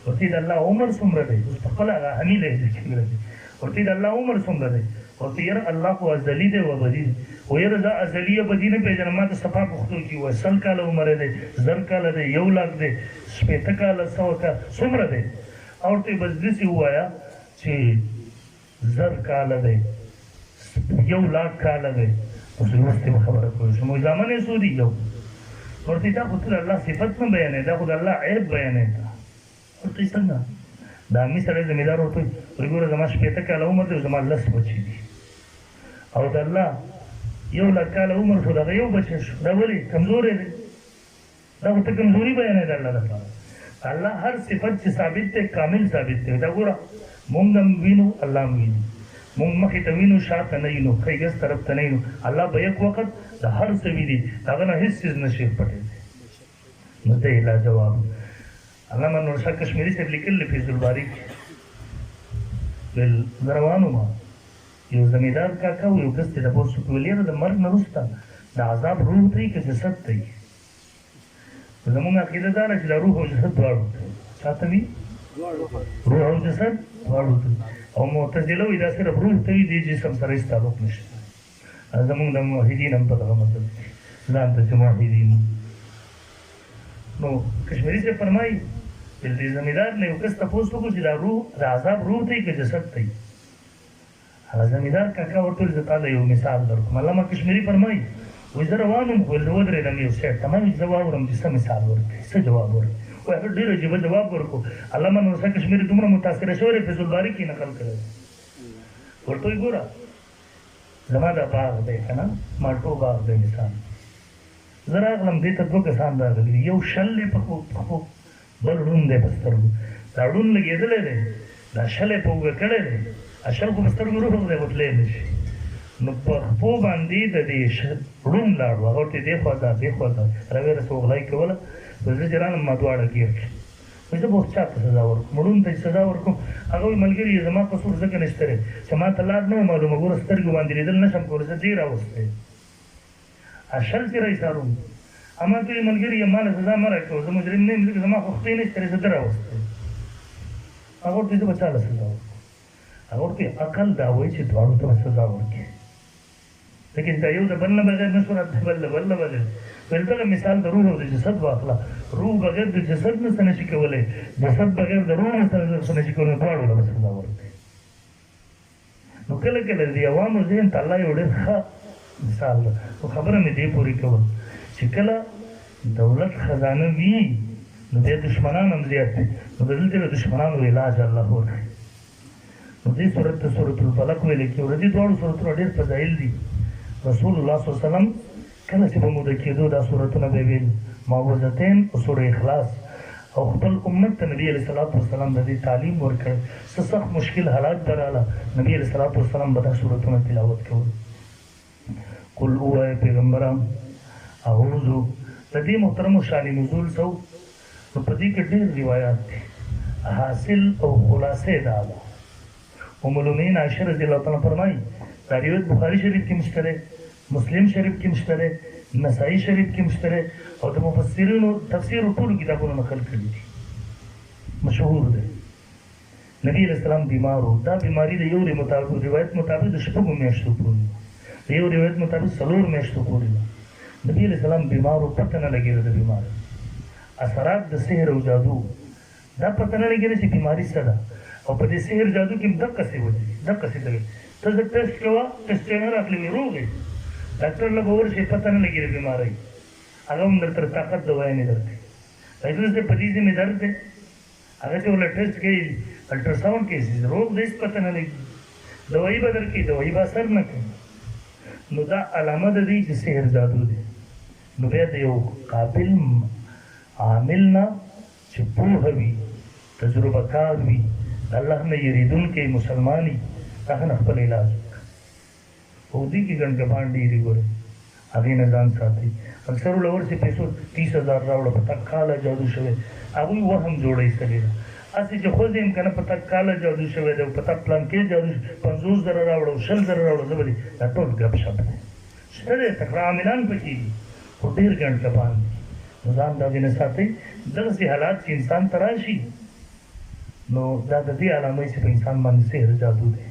ورته د الله عمر څومره دی؟ اوس په خپله هغه حمي لهجه کې راځي. ورته د الله عمر څومره دی؟ ورته یاره الله خو ازلي دی و ابدي دی. و یاره دا ازلي ابدي نه پېژنم، ما ته صفا پښتو کې وایي 100 کاله عمر دی، 1000 کاله دی، 1 لاک دی، 60 کاله، 100 کاله، څومره دی؟ او ورته یې بس داسې ووایه چې 1000 کاله دی، 1 لاک کاله دی. اوس اوس ته خبره کوي چې موږ زامن یې څو دي؟ یو. ورته دا خو ته د الله صفت نه بیانوې، دا خو د الله عیب بیانوې. ورته څنګه؟ د امي سړی زمیندار ورته وایي ګوره زما 60 کاله عمر دی او زما 10 بچي دي، او د الله 1 لاک کاله عمر شو، د هغه یو بچی شو. دا ولې کمزوری دی؟ دا خو ته کمزوري بیانوې د الله لپاره. الله هر صفت چې ثابت دی کامل ثابت دی. دا ګوره مونږ هم وینو، الله هم ویني، مونږ مخې ته وینو، شاته نه وینو، ښیګس طرف ته نه وینو. الله به یک وخت د هر څه ویني، د هغه نه هېڅ څیز نه شي پټېدی. نو دی لا جواب علامه نور شاه کشمیري صاحب لیکلي فیض الباري کې ویل زه روان وم، یو زمیندار کاکا و یو کس ته تپوس وکړو ویل یاره د مرګ نه وروسته دا عذاب روح دی که جسد دی؟ زمونږ عقیده دا ده چې دا روح او جسد دواړو چاته وي؟ روح او جسد دواړو ته. او معتزله وایي دا صرف روح ته وي، دې جسم سره هېڅ تعلق نشته. زمونږ د موحدین هم په دغه مطلب دی ځان ته چې موحدین. نو کشمیري صاحب فرمایي د زمیندار نه یو کس تپوس وکړو چې دا روح د عذاب روح دی که جسد دی؟ هغه زمیندار کاکا ورته ویل زه تاله یو مثال درکړم. علامه کشمیري فرمایي وایي زه روان وم ویل ودرېدم یو سیټ ته، ما ویل زه واورم چې څه مثال ورکړي، څه جواب ورکړي. وایي هغه ډېر عجیبه جواب ورکړو. علامه نورستان کشمیري دومره متاثره شوی دی، فیض الباري کې نقل کړی. ورته وایي ګوره زما دا باغ دی که نه، مالټو باغ دی مثال. زه راغلم دې ته دوه کسان راغلي دي، یو شل دی په پښو، بل ړوند دی په سترګو. دا ړوند لګېدلی دی، دا شل یې په اوږه کړی دی، اشل خو په سترګو روح دی وتلی نه شي. نو په خپو باندې د دې ړوند لاړو، هغه ورته دې خوا ځه دې خوا ځه، راویې رسه غلای کوله. وایي زه چې رانم ما دواړه ګیر کړي. وایي زه به اوس چا ته سزا ورکړم؟ ړوند ته سزا ورکړم؟ هغه وایي ملګري زما قصور ځکه نشته دی چې ما ته لار نه وي معلومه، ګوره سترګې باندې لیدل نه شم کولی، زه دې راوستی اشل چې را ایساروم. اما ته وایي ملګري ما له سزا مه راکوه، زه مجرم نه یم، ځکه زما خو خپې نشته دی، زه ده راوستی. هغه ورته زه به چا له سزا ورکړم؟ هغه ورته عقل دا وایي چې دواړو ته به سزا ورکړي، لیکن دا یو د بل نه بغیر نه شو راتلی، بل د بل نه بغیر. ویل دغه مثال د روح او د جسد واخله. روح بغیر د جسد نه څه نشي کولی، جسد بغیر د روح نه څه نشي کولی، دواړو له به سزا ورکړي. نو کله کله د عوامو ذهن ته الله یو ډېر ښه مثال ده. خو خبره مې دې پورې کوم چې کله دولت خزانه وي نو بیا دشمنان هم زیات دي، نو د دلته د دشمنانو علاج الله ورکړي. نو دې صورت ته سورة الفلق ویل کېږي. د دې دواړو صورتونو ډېر فضایل دي. رسول الله صلی الله علیه وسلم کله چې به موده کېدو دا صورتونه به ویل، معوذتین او سوره اخلاص، او خپل امت ته نبي علیه الصلاۃ والسلام د دې تعلیم ورکړ. څه سخت مشکل حالات به راغله، نبي علیه الصلاۃ والسلام به دا صورتونه تلاوت کول. قل اوایه پیغمبران اعوذ. د دې محترمو شان نزول سو نو په دې کې ډېر روایات دي، حاصل او خلاصې دا ده. ام المؤمنین عائشہ رضی الله تعالی فرمایي دا روایت بخاری شریف کې مشته دی، مسلم شریف کې مشته دی، نسائی شریف کې مشته دی، او د مفسرینو تفسیر ټولو کتابونو نقل کړي دي، مشهور دی. نبی علیہ السلام بیمار و، دا بیماری د یو روایت مطابق د شپږو میاشتو پورې، د یو روایت مطابق 4 میاشتو پورې. نبی علیہ السلام بیمار و، پته نه لګېده د بیمارۍ اثرات د سحر او جادو، دا پته نه لګېده چې بیماري څه ده. او په دې سحر جادو کې هم دقسې ودرېږي، دقسې لګېږي. ته زه ټسټ کوه، ټسټ یې نه راغلی وي، روغ یې، ډاکټر له به ورشې پته نه لګېږي د بیمارۍ، هغه هم درته طاقت دوایانې درکوي. فیضل صاحب په دې ځای مې درد دی، هغه چې ورله ټسټ کوي، الټراساؤنډ کوي، روغ دی، هېڅ پته نه لګي، دوایي به درکوي، دوایي به اثر نه کوي. نو دا علامه ده دی چې سحر جادو دی. نو بیا د یو قابل عامل نه چې پوهه وي، تجربه کار وي، الله نه یریدونکی مسلمانی، هغه نه خپل علاج وکړه. په دې کې ګڼګبان ډېرې ګورې، هغې نه ځان ساتئ. اکثر ولورسې پیسو 30,000 راوړه، په تک کاله جادو شوی، هغوی وهم جوړه ایستلې ده. هسې چې خوځې یم که نه په تک کاله جادو شوی دی، په تک پلانکې جادو 50,000 راوړه او 20,000 راوړه، زه به دې دا ټول ګپ شپ دی، شته دی، تکړه عاملان پکې دي، خو ډېر ګڼګبان دي. نو ځان د هغې نه ساتئ. دغسې حالات چې انسان ته راشي نو دا د دې علامه چې په انسان باندې سحر جادو دی.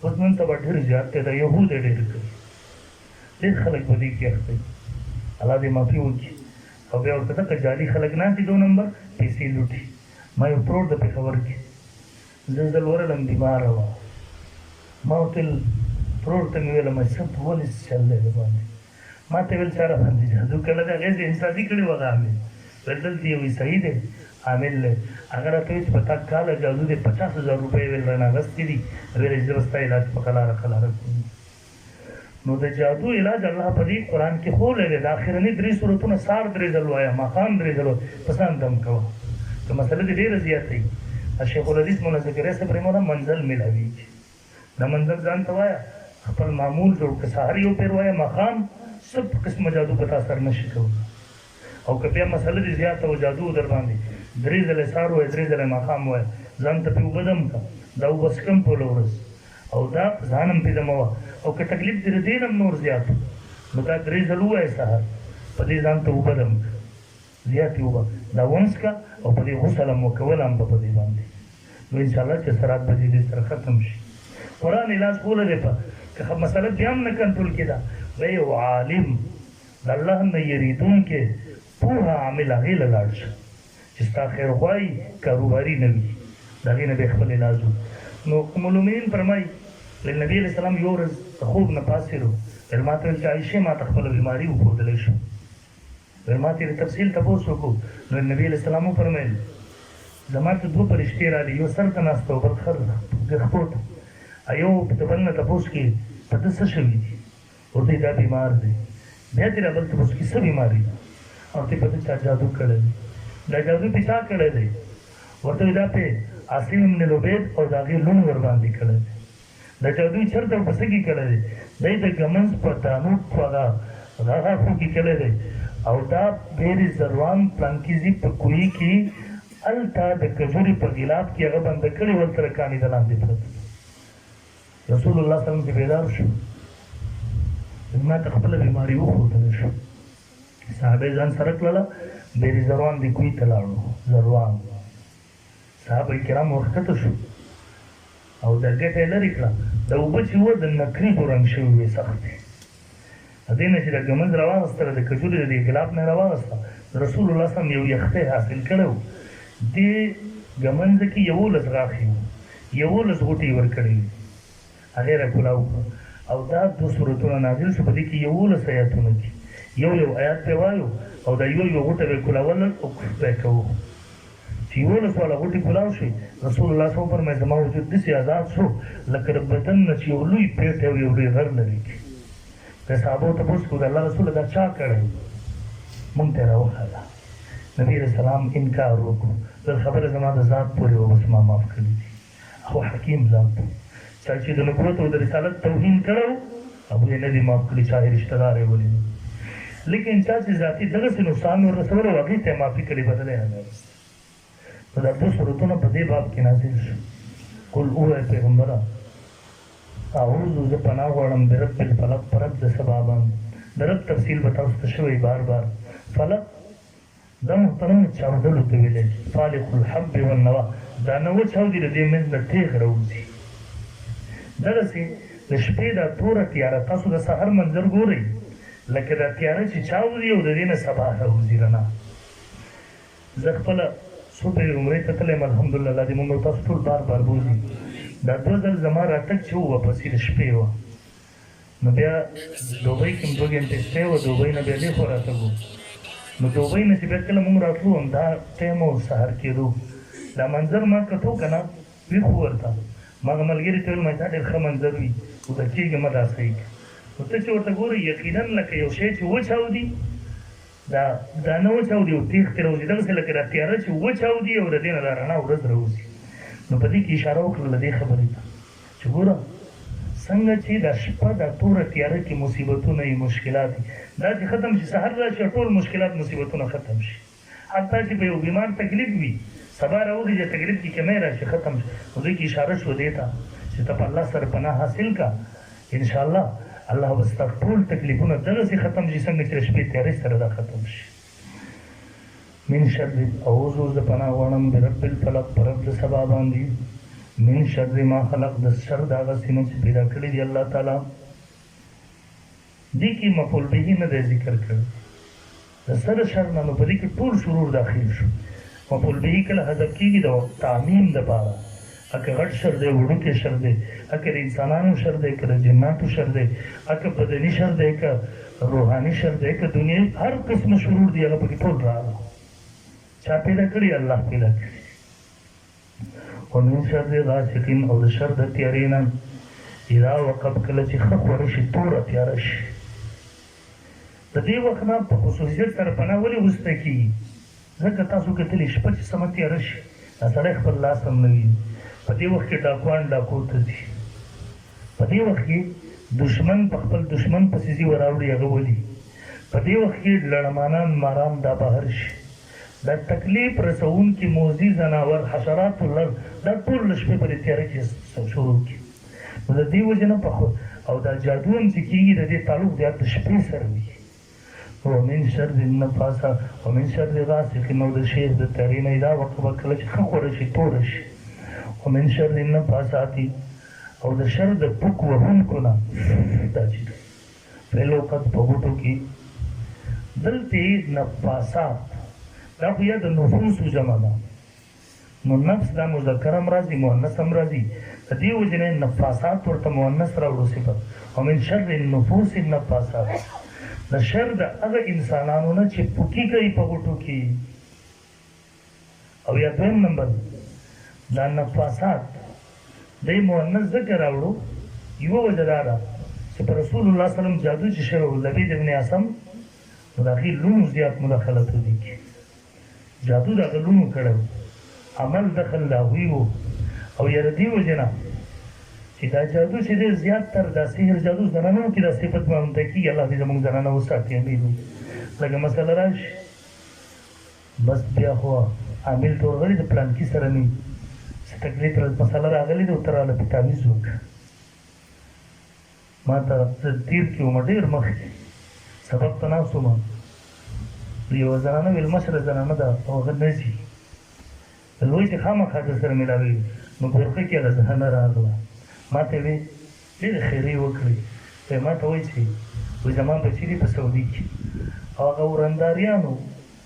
اوس نن سبا ډېر زیات دی، دا یهود یې ډېر کوي، ډېر خلک په دې کې اخته دي، الله دې معافي وکړي. او بیا ورته دغه جعلي خلک ناست دي، 2 نمبر پیسې لوټي. ما یو پروړ د پېښور کې زه ځل ورغلم، بیماره وه، ما ورته ویل پروړ ته مې ویله څه ولې چل دی د باندې، ما ته ویل چا را باندې جادو کړی دی، هغې انصافي کړې وه. هغه عامل ویل دلته یو عیسایي دی عامل دی، هغه راته وایي چې په تا کاله جادو دی، 50,000 روپۍ ویل رانه اخېستې دي، ویل چې زه به ستا علاج په قلاره قلاره کوم. نو د جادو علاج الله په دې قرآن کې ښوولی دی. د اخرني 3 سورتونه سار 3 ځل وایه، ماښام 3 ځل وایه، په ځان دم کوه، که مسله دې ډېره زیاته وي. شیخ الحدیث مولانا زکریا صاحب رحمه الله منزل میلاویږي، دا منزل ځان ته وایه، خپل معمول جوړ کړه، سهار یو پیر وایه، ماښام سب قسمه جادو په تا اثر نشي کولی. او که بیا مسله دې زیاته و جادو در باندې 3 ځله سهار وایه، 3 ځله ماښام وایه، ځان ته پې اوبه دم کړه، دا اوبه څښم ټوله ورځ، او دا ځان هم پې دموه. او که تکلیف دې د دې نه هم نور زیات نو دا 3 ځله ووایه سهار په دې ځان ته اوبه دم زیاتې اوبه دا ونڅکه او په دې غسل هم وکول هم به په دې باندې نو انشاءالله چې سرات به دې سره ختم شي قرآن علاج کوله دی په که مسله بیا هم نه کنټرول کېده وایي یو عالم د الله نه یریدونکی پوهه عامل هغې له لاړ شه چې ستا خیر غواړي کاروباري نه وي د هغې نه به یې خپل علاج نو ام المؤمنین فرمایي نبي علیه السلام یو ورځ د خوب نه پاڅېدو ویل ما ته ویل چې عایشې ما ته خپله بیماري وښودلی شو ویل ما ته یې تفصیل تپوس وکړو نو نبي علیه السلام وفرمیل زما ته 2 فرشتې راغلي یو سر ته ناسته او بل خپو ته یو د بل نه تپوس کې په ده څه شوي دي ورته دا بیمار دی بیا دې را بل تپوس کې څه بیماري ده او ته په ده چا جادو کړی دی دا جادو پې چا کړی دی ورته وایي دا پې عاصم بن لبید او د هغې لوڼ ورباندې کړی دی دا جادو یې چېرته او په څه کې کړی دی دی د ګمنځ په تانوت په هغه خو کې کړی دی او دا بیر زروان پلانکیزي په کوهي کې هلته د کجوري په ګیلاب کې هغه بنده کړی ورته رکانې د لاندې پرته رسول الله صلی الله علیه وسلم چې بیدار شو ما ته خپله بیماري وښودلی شو صحابه ځان سره کړله بیر زروان د کوهي ته لاړو زروان صحابه کرام ورښکته شو او دا ګټه یې لرې کړه دا اوبه چې وه د نکریزو رنګ شوي وې سختې د دې نه چې د ګمنځ راواغېستله د کجوري د دې ګلاب نه یې راواغېسته رسول الله صلی الله یو یختی حاصل کړی و دې ګمنځه کې 11 غاښې وو 11 غوټې یې ورکړې وې هغې راکولاو کړه او دا 2 سورتونه نازل شو په دې کې 11 آیاتونه کې یو آیات پرې وایو او دا یو غوټه به یې کولول او به یې کوو چې 11 والا غوټې کولاو شي رسول الله صلی الله علیه وسلم فرمایي زما وجود داسې آزاد شو لکه د بدن نه چې یو لوی پیټ او یو لوی غر لري د صحابو تپوس کړو د الله رسوله دا چا کړی مونږ ته یې راوښله نبي علیه السلام انکار وکړو بل خبره زما د ذات پورې وه بس ما معاف کړي دي خو حکیم ذات چا چې د نبوت او د رسالت توهین کړی و هغوی یې نه دي معاف کړي چا یې رشته دار یې ولي لیکن چا چې ذاتي دغسې نقصان ورسولی و هغې ته یې معافي کړې بدله یې نه نو دا 2 سورتونه په دې باب کې نازل شو قل ووایه پیغمبره اعوذ زه پناه غواړم برب الفلق په رب د سبا باندې د رب تفصیل به تاسو ته شوی بار بار فلق دا محترم چاودلو ته ویلی فالق الحب والنوا دا نوه چاودي د دې منځ نه تیغ راوځي دغسې د شپې دا توره تیاره تاسو د سهار منظر ګورئ لکه دا تیاره چې چاودي او د دې نه سبا راوځي رڼا زه خپله صبح عمرې ته تللی یم الحمدلله الله دې مونږ تاسو ټول بار بار بوځي دا 2 ځل زما راتګ چې و واپسې د شپې وه نو بیا دوبۍ کې م 2 ګنټې شپې وه دوبۍ نه بیا دې خوا راتګ و نو دوبۍ نه چې بیا کله مونږ راتلو همدا ټایم و سهار کېدو دا منظر ما کتو که نه ویښ و ورته ما هغه ملګري ته ویل ما دا ډېر ښه منظر وي خو د کېږي مه دا صحیح نو ته چې ورته ګورې یقینا لکه یو شی چې وچاودي دا نه وچاودي او تیغ ترې راوځي دغسې لکه دا تیاره چې وچاودي او د دې نه دا رڼا ورځ راوځي نو په دې کې اشاره وکړله دې خبرې ته چې ګوره څنګه چې دا شپه دا توره تیاره کې مصیبتونه یې مشکلات دي دا چې ختم شي سهار راشي ټول مشکلات مصیبتونه ختم شي حتی چې په یو بیمار تکلیف وي سبا راوخېږي تکلیف کې کمی راشي ختم شي نو دې کې اشاره شو دې ته چې ته په الله سره پناه حاصل کا انشاءالله الله به ستا ټول تکلیفونه دغسې ختم شي څنګه چې د شپې تیارې سره دا ختم شي من شر اعوذ زه پناه غواړم برب الفلق په رب د سبا باندې من شر ما خلق د شر د هغه څه نه چې پیدا کړي دي الله تعالی دې کې مفعول به نه دی ذکر کړی د سر شر نه نو په دې کې ټول شرور داخل شو مفعول به کله حذف کېږي د تعمیم دپاره اکه غټ شر دی وړوکی شر دی اکه د انسانانو شر دی که د جناتو شر دی اکه بدني شر دی که روحاني شر دی که دنیایي هر قسمه شرور دی هغه پکې ټول راغله چا پیدا کړي الله پیدا کړي ومن شر غاسق او د شر د تیارې نه اذا وقب کله چې ښه خوره شي توره تیاره شي د دې وخت نه په خصوصیت سره پناه ولې وروسته کېږي ځکه تاسو کتلي شپه چې سمه تیاره شي دا سړی خپل لاس هم نه ویني په دې وخت کې ډاکوان ډاکو ته ځي په دې وخت کې دشمن په خپل دشمن پسې ځي وراوړي هغه ولي په دې وخت کې لړمانان ماران دا بهر شي دا تکلیف رسونکي موذي ځناور حشرات الارض دا ټول له شپې په دې تیاره کې شروع کړي نو د دې وجې نه او دا جادو هم چې کېږي د دې تعلق د شپې سره وي. ومن شر النفاسات ومن شر غاسق نو د شعر د ترینه دا وخت به کله چې ښه خوره شي توره شي. ومن شر النفاسات او د شر د پوک وهونکو نه دا چې فعل وقت په غوټو کې دلته نفاسات دا خو یا د نفوسو جمع ده، نو نفس دا مذکر هم راځي مؤنث هم راځي، د دې وجې نه نفاسات ورته مؤنث راوړو صفت. ومن شر النفوس النفاسات د شر د هغه انسانانو نه چې پوکي کوي په غوټو کې. او یا دویم نمبر دا نفاسات دی مؤنث ځکه راوړو یوه وجه دا ده چې په رسول الله صلی الله علیه وسلم جادو چې شوی و لبید ابن اعصم نو د هغې لونو زیات مداخلت ولیکي، جادو د هغه لونو کړی و، عمل دخل د هغوی و. او یا د دې وجې نه چې دا جادو چې دی زیات تر دا سحر جادو زنانو کې دا صفت معلومته کېږي. الله دې زموږ زنانه وساتي امید وي. لکه مسله راشي بس بیا خو عامل ټول غړي د پلانکي سره نه وي څه تکلیف مسله راغلې ده ورته راله په تعویض وکړه. ما ته تیر کې وم ډېر مخکې سبق ته ناست وم، یوه زنانه ویل مشره زنانه ده او هغه نه ځي، وایي چې خامخا در سره مېلاوېږي. نو ګورښه کې هغه زنانه راغله ما ته وی ډېرې خیرې وکړې، ما ته وایي چې وایي زما بچي دي په سعودي کې او هغه ورنداریانو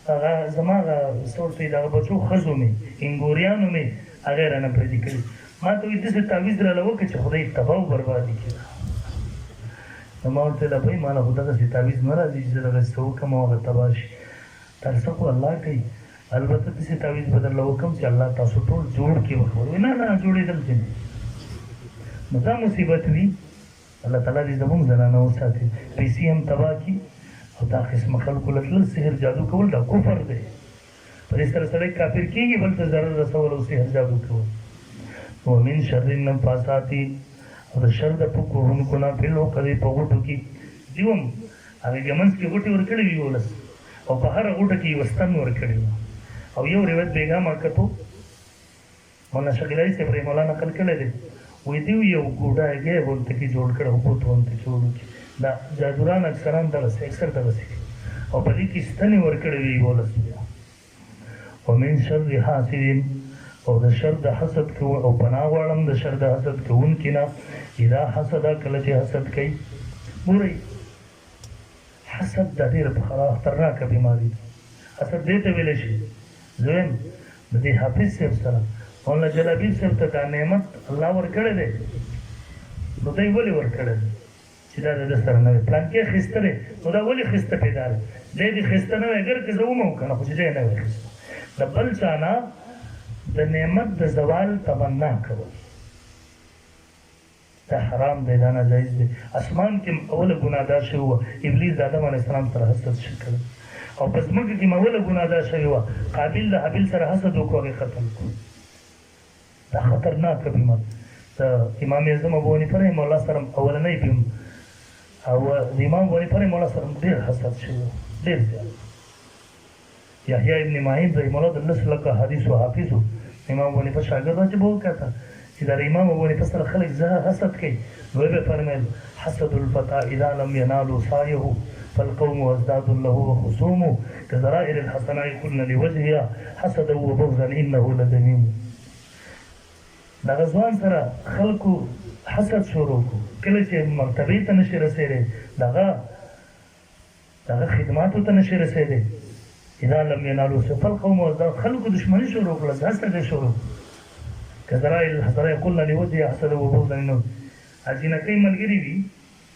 هغه زما هغه څه ورته وایي د هغه بچو ښځو مې انګوریانو مې هغه یې رانه پردي کړي. ما ته وایي داسې تعویض راله وکړه چې خدای تباه او بربادي کړي. نو ما ورته ویله بهی ما له خو دغسې تعویض نه راځي چې زه دغسې څه وکړم او هغه تباه شي. ترڅه خو الله کوي، البته داسې تعویض به درله وکړم چې الله تاسو ټول جوړ کړي وخبر وایي نه نه جوړېدل چې نه. نو دا مصیبت وي. الله تعالی دې زموږ زنانه وساتي، پیسې هم تباه کړي او دا قسمه خلکو له تلل سحر جادو کول دا کفر دی. په دې سره سړی کافر کېږي، بل ته ضرر رسول او سحر جادو کول. ومن شر النفاسات او د شر د پوک وهونکو نه فی العقد په غوټو کې دوی هم هغې کې منځ کې غوټې ورکړې وي 11 او په هره غوټه کې یوه ستن ورکړې وه. او یو روایت بیګا ما کتو مولانا شغیلاري صاحب رحمه الله نقل کړی دی، وایي دوی یو ګوډاګی غونته کې جوړ کړی او بوت غونته کې جوړ کړي. دا جادوران اکثران دغسې اکثر دغسې او په دې کې ستنې ورکړې وي 11 بیا. ومن شر حاسد او د شر د حسد او پناه غواړم د شر د حسد کوونکي نه اذا حسد کله چې حسد کوي. ګورئ حسد دا ډېره خطرناکه بیماري ده. حسد دې ته ویلی شي. دویم د دې حافظ صاحب سره مولانا جلابي صاحب ته دا نعمت الله ورکړی دی، نو دی ولې ورکړی دی چې دا د ده سره نه وي؟ پلانکې اخیسته دی، نو دا ولې خیسته پیدا دی؟ دی دې خیسته نه وی، اګر که زه ومه که نه خو چې دی نه وی خیسته. د بل چا نه د نعمت د زوال تمنا کول دا حرام دی، دا ناجایز دی. اسمان کې اوله ګناه دا شوې وه، ابلیس د آدم علیه السلام سره حسد کړی، او په ځمکه کې اوله ګناه دا شوې وه قابل د حابل سره حسد وکړو هغې ختم کړو. دا خطرناکه بیمار. د امام اعظم ابو حنیفه رحمه الله سره اولنی بیم او د امام ابو حنیفه رحمه الله سره ډېر حسد شوی و، ډېر زیات. یحیی ابن معین رحمه الله د 10 لکه حدیثو حافظ و، امام ابو حنیفه شاګرد و چې به وکاته چې د امام ابو حنیفه سره خلک حسد کوي، نو یې به فرمیل حسد الفتى اذا لم ينالوا سعيه فالقوم ازداد له وخصوم كزرائر الحسناء قلنا لوجهها حسدا وبغضا انه لذميم. دغه ځوان سره خلکو حسد شروع کړو، کله چې مرتبې ته نشي رسېدی، دغه خدماتو ته نشي رسېدی، اذا لم ينالوا فالقوم ازداد، خلکو دشمني شروع کړله، حسد یې شروع كزرائر الحسناء قلنا لوجهها حسدا وبغضا انه. جنکۍ ملګري وي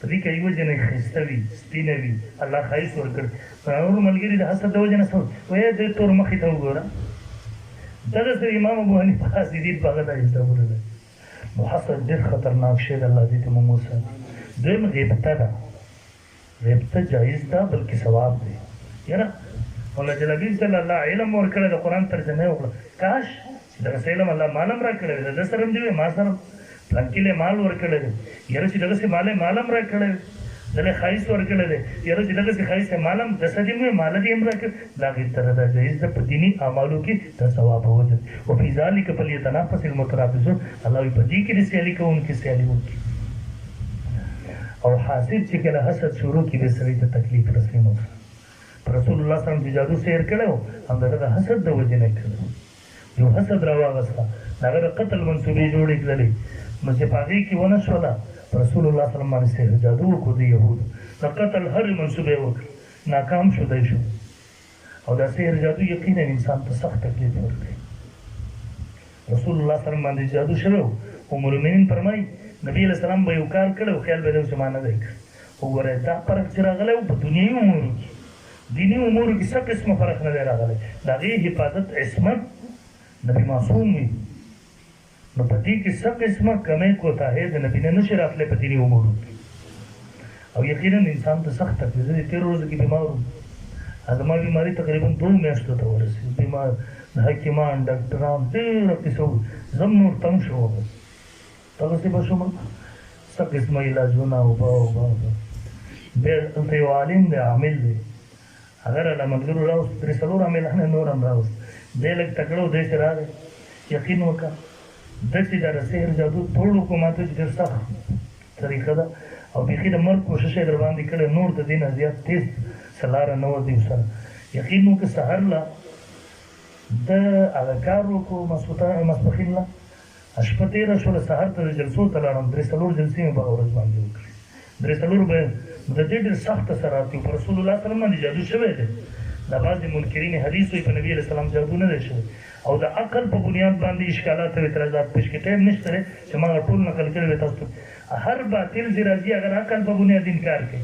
په دې کې یوه جنۍ ښایسته وي سپینه وي الله ښایست ورکړي، نور ملګري د حسد د وجې نه څه وایي دې تور مخې ته وګوره. دغسې امام ابو حنیفه حاسدین په هغه دا حسابونه دی. نو حسد ډېر خطرناک شی دی، الله دې ته مو وساتي. دویم غیبته ده. غیبته جایز ده بلکې ثواب دی. یاره مولا جلبي صلی الله علم ورکړی د قرآن ترجمه یې وکړه، کاش چې دغسې علم الله مال هم راکړی وي، د ده سره هم دې وي ما سره پلانکي له مال ورکړی دی، یاره چې دغسې مال یې مال هم راکړی وي، دله ښایست ورکړی دی، یاره چې دغسې ښایست یې مال هم دسه دې مې مال دې هم راکړ، دا غیبته ده جایز ده په دیني اعمالو کې د ثواب په وجه. وفي ذلک فلیتنافس المتنافسون، الله وایي په دې کې د سیالي کوونکي سیالي وکړي. او حاسد چې کله حسد شروع کی به سړی ته تکلیف رسي نو رسول الله صلی الله علیه وسلم چې جادو سیر کړو هم دغه حسد د وجه نه کړو یو حسد راوغسته دغه قتل منسوبې جوړې کړلې نو چې پاږي کې ونه شولا رسول الله صلی الله علیه وسلم باندې سیر جادو کو دی يهود د قتل هر منسوبې وکړ ناکام شو دی شو او دا سیر جادو یقینا انسان ته سخت تکلیف ورکړي رسول الله صلی الله علیه وسلم باندې جادو شوی ام المؤمنین فرمایي نبی علیہ السلام به یو کار کړو خیال به د زمانه دی وګوره دا فرق چې راغلی په دنیوي امورو کې دینی امورو کې څه قسمه فرق نه دی راغلی د هغې حفاظت عصمت نبی معصوم وي نو په دې کې څه قسمه کمی کوتاهي د نبي نه نشي راتلی په دیني امورو کې او یقینا انسان ته سخت تکلیف زه د تېرو ورځو کې بیمار وم زما بیماري تقریبا 2 میاشتو ته ورسېد بیمار حکیمان ډاکټران ډېره کیسه وو زه هم نور تنګ شوم دغسې به شوم څه قسمه علاجونه اوبه بیا دلته یو عالم دی عامل دی هغه راله ملګرو راوست 3 عاملان نور هم راوست دی لږ تکړه و دی چې راغی یقین وکړه داسې دا د سحر جادو ټول حکومت چې ډېر سخت طریقه ده او بیخي د مرګ کوشش یې در باندې کړی نور د دې نه زیات تیز څه لاره نه وه دوی سره یقین وکړه سهار له د هغه کار وکړو ماسپښین له شپه تېره شوله سهار ته د جلسو ته لاړم 3 جلسې مې په ورځ باندې وکړې 3 به د دې ډېر سخت اثرات دي په رسول الله صلی الله علیه وسلم باندې جادو شوی دی دا بعضې منکرین حدیث وایي په نبي علیه السلام جادو نه دی شوی او د عقل په بنیاد باندې اشکالات او اعتراضات پیش کړي ټایم نشته دی چې ما ټول نقل کړی وي تاسو هر باطل چې راځي اگر عقل په بنیاد انکار کوي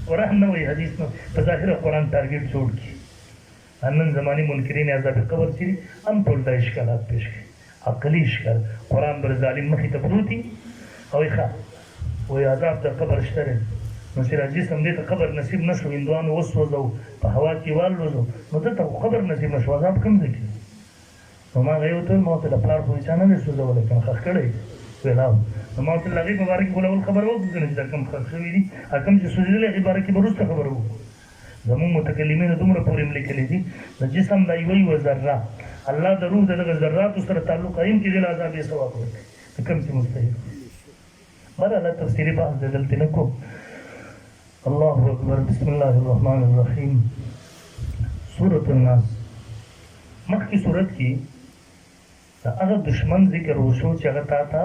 قرآن نه وایي حدیث نه په ظاهره قرآن ټارګېټ جوړ کړي نن زماني منکرین عذاب قبر چې دي هم ټول دا اشکالات پیش کړي عقلي اشکال قرآن بر ظالم مخې ته پروت دي او یې ښه وایي عذاب د قبر شته دی نو چې راځي سم دې ته قبر نصیب نه شو هندوانو وسوځو په هوا کې والوځو نو دلته خو قبر نصیب نه شو عذاب کوم ځای کې نو ما هغې ورته ویل ما ورته د پلار خو چا نه دی سوځولی که ښخ کړی ویل او نو ما ورته له هغې په باره کې خو له اول خبره وکړو که نه چې دا کوم ښخ شوي دي کوم چې سوځېدلي هغې باره کې به وروسته خبره وکړو زمونږ متکلمینو دومره پورې هم لیکلي دي د جسم دا یوه ذره الله د روح د دغه ذراتو سره تعلق قایم کړي د عذاب یې ثواب ورکړي د کوم چې مستحق بهرحاله تفصیلي بحث دی دلته نه کوم الله اکبر بسم الله الرحمن الرحیم سورة الناس مخکې صورت کې د هغه دشمن ذکر وشو چې هغه تا ته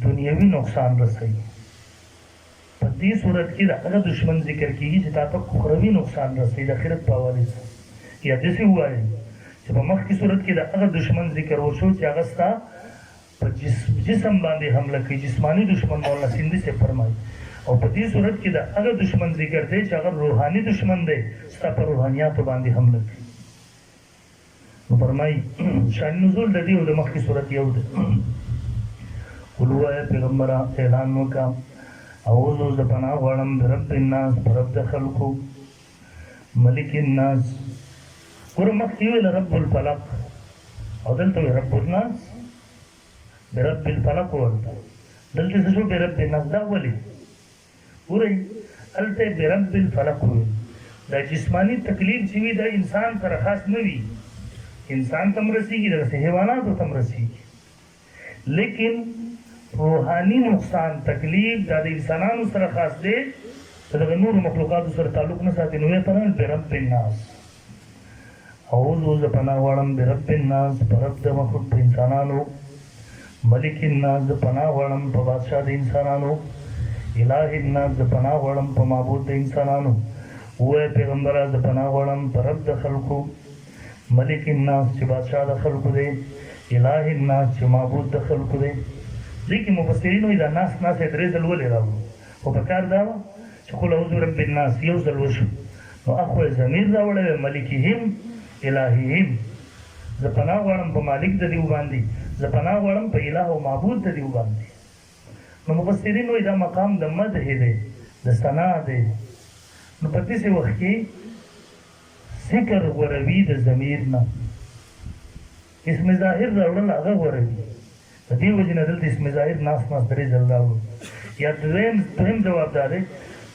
دنیوي نقصان رسوي په دې صورت کې د هغه دشمن ذکر کېږي چې تا ته اخروي نقصان رسوي د آخرت په حوالې سره یا داسې ووایي چې په مخکې صورت کې د هغه دشمن ذکر وشو چې هغه ستا په جسم باندې حمله کوي جسماني دشمن مولانا سیندي صاحب فرمایي او په دې صورت کې د هغه دشمن ذکر دی چې هغه روحاني دشمن دی ستا په روحانیاتو باندې حمله کوي نو فرمایي شان نزول د دې او د مخکې صورت یو دی قل ووایه پیغمبره اعلان وکړه اعوذ زه پناه غواړم د رب الناس په رب د خلقو ملک الناس ګوره مخکې ویل رب الفلق او دلته وی رب الناس برب الفلق ورته دلته څه شو برب الناس دا ولې ګورئ هلته برب الفلق ویل دا جسماني تکلیف چې وي دا انسان سره خاص نه وي انسان ته هم رسېږي دغسې حیواناتو ته هم رسېږي لیکن روحاني نقصان تکلیف دا د انسانانو سره خاص دی چې دغه نورو مخلوقاتو سره تعلق نه ساتي نو یې فرمایل برب الناس اعوذ زه پناه غواړم برب الناس په رب د مخلوق د انسانانو ملک الناس زه پناه غواړم په بادشاه د انسانانو اله الناس زه پناه غواړم په معبود د انسانانو ووایه پیغمبره زه پناه غواړم په رب د خلقو ملک الناس چې بادشاه د خلقو دی اله الناس چې معبود د خلقو دی دې کې مفسرین وایي دا ناس یې 3 ځل ولې راوړو خو په کار دا وه چې قل اعوذ برب الناس یو ځل وشو نو اخو یې ضمیر راوړی وی ملکهم الههم زه پناه غواړم په مالک د دیو باندې زه پناه غواړم په اله او معبود د دیو باندې نو مفسرین وایي دا مقام د مدح دی د ثنا دی نو په داسې وخت کې ذکر غوروي د ضمیر نه اسم ظاهر راوړل هغه غوروي د دې وجې نه دلته اسم ظاهر ناس 3 ځل راوړو یا دویم جواب دا دی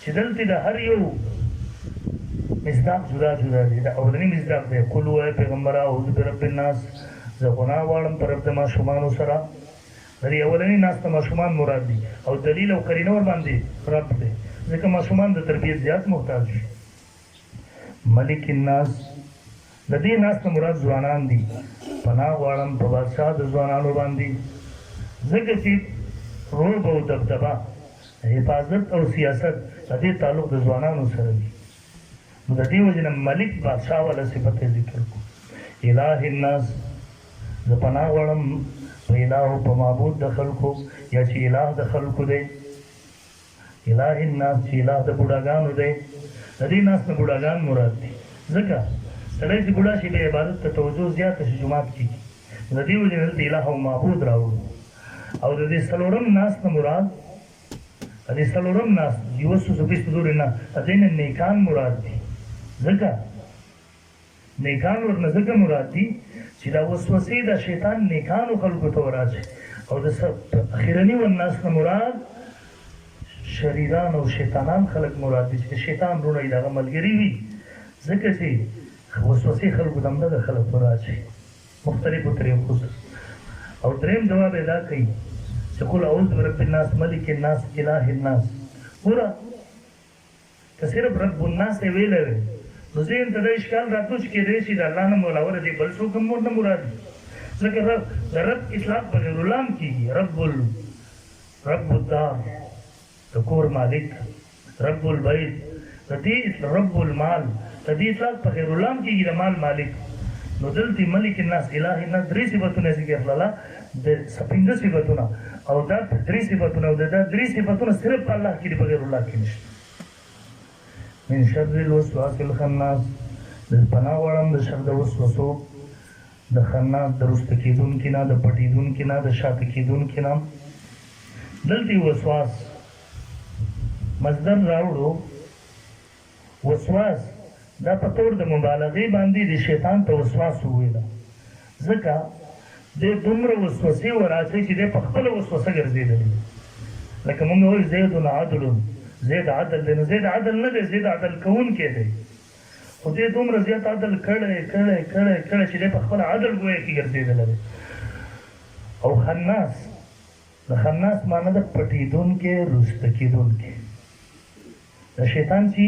چې دلته د هر یو مصداق جدا جدا دی دا اولنی مصداق دی قل ووایه پیغمبره اعوذ برب الناس زه پناه غواړم په رب د ماشومانو سره د اولني ناسته ماشومان مراد دي او دلیل او قرینه ور باندې رب دی ځکه ماشومان د تربیت زیات محتاج دي. ملک الناس د دې ناسته مراد ځوانان دي. پناه غواړم په بادشاه د ځوانانو باندې ځکه چې روب او دبدبه حفاظت او سیاست د دې تعلق د ځوانانو سره دی. نو د دې وجې نه ملک بادشاه والا صفت ذکر کو. اله الناس زه پناه غواړم په اله او په معبود د خلکو یا چې اله د خلکو دی. اله الناس چې اله د بوډاګانو دی. د دې ناس نه بوډاګان مراد دي ځکه سړی چې بوډا شي بیا عبادت ته توجه زیاته شي جومات کې. د دې وجې نه دلته اله او معبود راوړو. او د دې څلورم ناس نه مراد د دې څلورم ناس یوسوس په صدور نه د دې نه نیکان مراد دي ځکه نیکان ورنه ځکه مراد دي چې دا وسوسې د شیطان نیکانو خلکو ته وراشي. او د اخرني والناس نه مراد شریران او شیطانان خلک مراد دي چې شیطان رونه یې دغه ملګري وي ځکه چې وسوسې خلکو ته همدغه خلک وراشي مختلفو طریقو سره. او دریم جواب ادا کوي چې قل اعوذ برب الناس ملک الناس اله الناس. ګوره که صرف رب الناس یې ویلی وی نو ذهن ته دا اشکال راتلو چې کېدی شي د الله نه ملاوره دی بل څوک هم ورنه مراد دي ځکه د رب اطلاق په غیر الله هم کېږي. رب الدار د کور مالک، رب البیت د دې رب المال د دې اطلاق په غیر الله هم کېږي د مال مالک. نو دلته ملک الناس اله الناس درې صفتونه ذکر کړل د پنځه صفتونه او دا درې صفتونه او دا درې صفتونه صرف په الله کې دي په غیر الله کې نشته. من شر الوسواس الخناس د پناه غواړم د شر د وسوسو د خناس د رسته کېدونکي نه د پټېدونکي نه د شاته کېدونکي نه. دلته وسواس مصدر راوړو. وسواس دا په طور د مبالغې باندې د شیطان ته وسواس وویله ځکه د دومره وسوسې وراچوي چې دی په خپله وسوسه ګرځېدلی لکه موږ وایو زید عدل زید عدل دی نو زید عدل نه دی زید عدل کوونکی دی خو دی دومره زیات عدل کړی چې دی په خپله عدل ګویا کې ګرځېدلی دی. او خناس د خناس معنی د پټېدونکی رسته کېدونکی د شیطان چې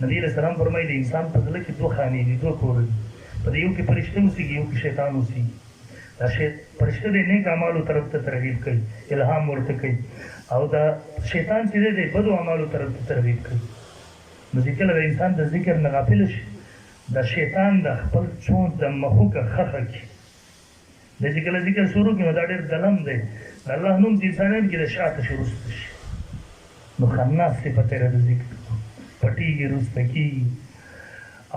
نبی علیہ السلام فرمایي د انسان په زړه کې دوه خانې دي دوه کور دي په دې یو کې فرشته اوسېږي یو کې شیطان اوسېږي. دا فرشته د نیک اعمالو طرف ته ترغیب کوي الهام ورته کوي او دا شیطان چې دی د بدو اعمالو طرف ته ترغیب کوي. نو چې کله د انسان د ذکر نه غافل شي د شیطان د خپل چونچ د مخوکه خښه کړي د چې کله ذکر شروع کړي نو دا ډېر ګلم دی د الله نوم چې انسانیت کې د شاته شي وروسته شي. نو خناس صفت یې د ذکر پټېږي رسته کېږي.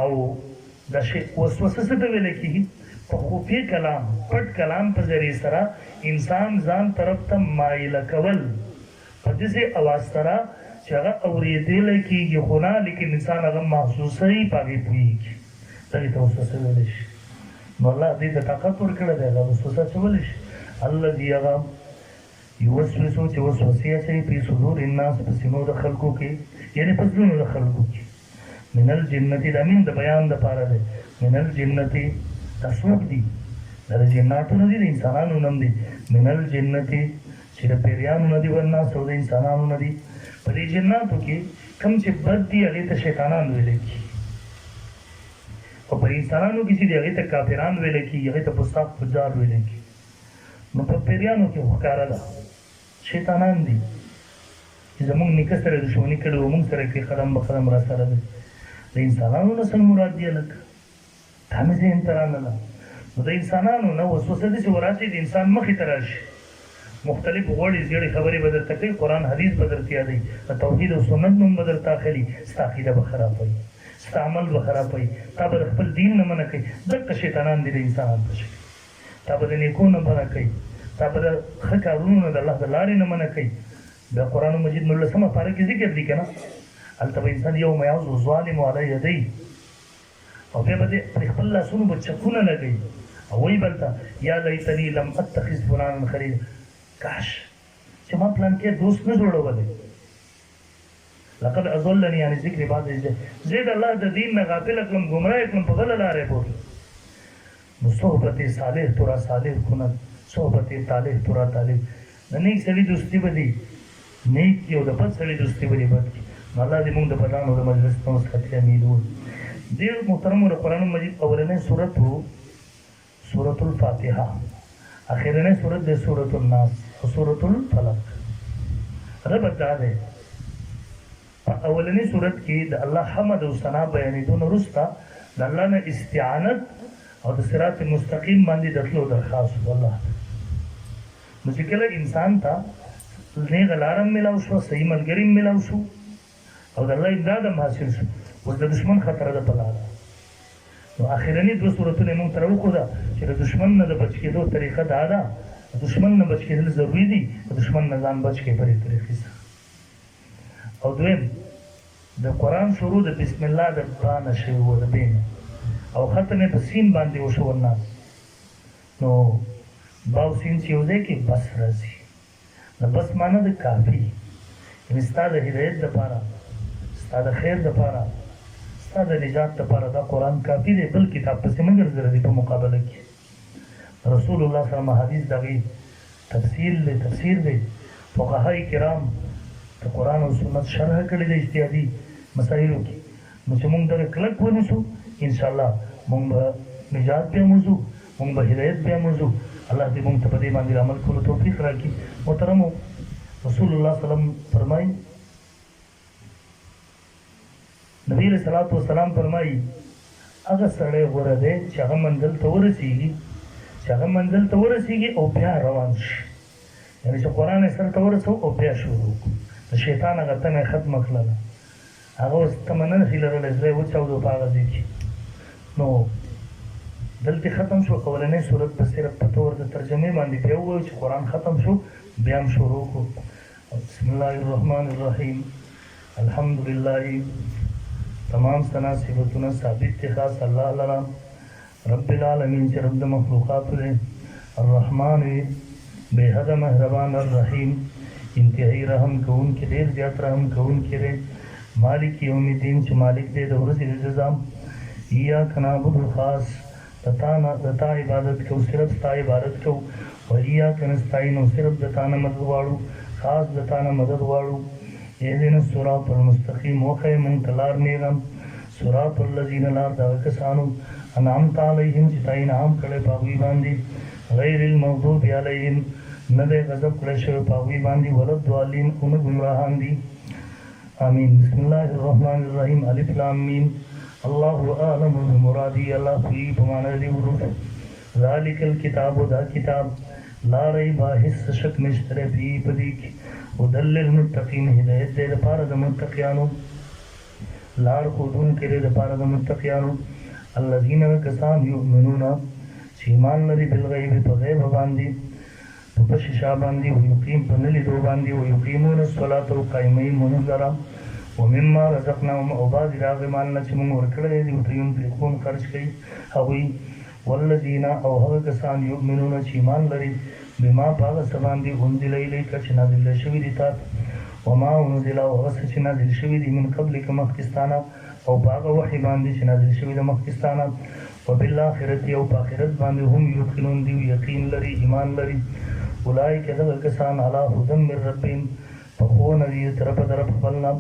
او د وسوسه څه ته ویلی کېږي په خفي کلام پټ کلام په ذریعې سره انسان ځان طرف ته مایله کول په داسې اواز سره چې هغه اورېدلی کېږي خو نه لیکن انسان هغه محسوسوي په هغې پوهېږي دغې ته وسوسه ویلی شي. نو الله دې ته طاقت ورکړی دی هغه وسوسه اچولی شي. الذي هغه یوسوسو چې وسوسې اچوي فی صدور الناس په سینو د خلکو کې یعنې په زړونو د خلکو کې. من الجنتي دا من د بیان دپاره دی. من الجنتي دا څوک دي دا د جناتو نه دي د انسانانو نه هم دي. من الجنتي چې د پیریانو نه دي والناس او د انسانانو نه دي. په دې جناتو کې کوم چې بد دي هغې ته شیطانان ویلی کېږي او په انسانانو کې چې دي هغې ته کافران ویلی کېږي هغې ته فساق فجار ویلی کېږي. نو په پیریانو کې خو ښکاره ده شیطانان دي چې زموږ نیکه سره دښمني کړې وه موږ سره کې قدم به قدم را سره دی. د انسانانو نه څه مراد دی هلکه دا مې ذهن ته رانله. نو د انسانانو نه وسوسه داسې وراشي د انسان مخې ته راشي مختلف غوړې زیړې خبرې به درته کوي قرآن حدیث به درته یادوي د توحید او سنت نوم به درته اخلي ستا عقیده به خرابوي ستا عمل به خرابوي تا به د خپل دین نه منع کوي. دقه شیطانان دي د انسانان په شکل تا به د نیکو نه منع کوي تا به د ښه کارونو نه د الله د لارې نه منع کوي. د قرآن مجید 19 پاره کې ذکر دی که نه هلته به انسان یوم یعض الظالم علی یدیه او بیا به پرې خپل لاسونو به چکونه لګوي او وایي به هلته یا لیتني لم اتخذ فلانا خلیلا کاش چې ما پلان کې دوست نه جوړولی لقد اضلني عن ذکر بعد اذ زه د الله د دین نه غافله کړم ګمراه کړم په بله لاره یې بوتلم. نو صحبت صالح تو را صالح کند صحبت طالب پورا طالب د نیک سړي دوستي به دي نیک یو د بد سړي دوستي به دي بد کړي نو الله دې موږ د بدانو د مجلس نه اوس خطي امید وو ډېر محترمو د قرآن مجید اولنۍ صورت وو سورة الفاتحه اخرنۍ صورت د سورة الناس او سورة الفلق ربط دا دی اولنۍ صورت کې د الله حمد او ثنا بیانېدو نه وروسته د الله نه استعانت او د صراط مستقیم باندې د تلو درخواست والله نو چې کله انسان ته نیغ لارم ملاو شو صحیح ملګري ملاو شو او د الله امداد هم حاصل شو اوس د دشمن خطر ده په لاره نو اخرني دوه صورتونه موږ تر وکړو چې د دشمن نه د بچ کېدو طریقه دا ده دشمن نه بچ کېدل ضروري دي دشمن نه ځان بچ کې پرې طریقې سره او دویم د قرآن شروع د بسم الله د بانه شوی و د بین او ختم یې په سین باندې وشو الناس نو باو سین چې یو ځای کې بس راځي د بس معنی د کافي یعنې ستا د هدایت دپاره ستا د خیر دپاره ستا د نجات دپاره دا قرآن کافي دی بل کتاب پسې مه ګرځېدلی دی په مقابله کې رسول الله صلی الله علیه وسلم حدیث دغې تفسیر دی فقهای کرام د قرآن او سنت شرح کړې ده اجتهادي مسایلو کې نو چې موږ دغه کلک ونیسو انشاءالله موږ به نجات بیا موضوع موږ به هدایت بیا موضوع الله دې موږ ته په دې باندې عمل کولو توفیق راکړي محترمو رسول الله صلی الله علیه وسلم فرمایي نبی علیه الصلاة والسلام فرمایي هغه سړی غوره دی چې هغه منزل ته ورسېږي او بیا روان شي یعنې چې قرآن یې سر ته ورسو او بیا شروع د شیطان هغه تمه یې ختمه کړله هغه اوس تمه نه شي لرلی زړه یې وچاودو په هغه ځای کې نو دلته ختم شو اولنۍ صورت به صرف په طور د ترجمې باندې بیا ووایو چې قرآن ختم شو بیا هم شروع کړو بسم الله الرحمن الرحیم الحمدلله تمام ثنا صفتونه ثابت دي خاص الله لرا رب العالمین چې رب د مخلوقاتو دی الرحمن بے حد مهربان الرحیم انتہائی رحم کون کې ډېر زیات رحم کون کې دی مالک یوم الدین چې مالک دی د ورځې د جزا ایاک نعبد خاص دتا عبادت کو صرف ستا عبادت کو و ایاک نستعین صرف دتا نه مدد غواړو خاص دتا نه مدد غواړو اهدنا الصراط المستقیم وښیه موږ ته لار نیغه صراط الذین لار دغه کسانو انعمت علیهم چې تا انعام کړی په هغوی باندې غیر المغضوب علیهم نه دی غضب کړی شوی په هغوی باندې ولا الضالین او نه ګمراهان دي آمین بسم الله الرحمن الرحیم الف لام میم الله اعلم بمرادی الله پوهیږي په معنی د دې حروفو ذلک الکتاب دا کتاب لا ریب هیڅ شک نشته دی په دې کې هدی للمتقین هدایت دی دپاره د متقیانو لار ښودونکی دی دپاره د متقیانو الذین کسان یؤمنون چې ایمان لري بالغیب په غیب باندې په شیشه باندې ویقیم په نه لیدو باندې ویقیمون الصلاة او قایموي لمونځ لره ومما رزقناهم او بعضې د هغې مال نه چې موږ ورکړی دی ورته ینفقون خرج کوي هغوی والذین او هغه کسان یؤمنون چې ایمان لري بما په هغه څه باندې انزل الیک چې نازل شوي دي تا ته وما انزل او هغه څه چې نازل شوي دي من قبلک مخکې ستا نه او په هغه وحي باندې چې نازل شوي د مخکې ستا نه وبالآخرت او په آخرت باندې هم یوقنون دي یقین لري ایمان لري اولئک دغه کسان علی هدی من ربهم په ښوونه دي د طرفه د رب خپل نه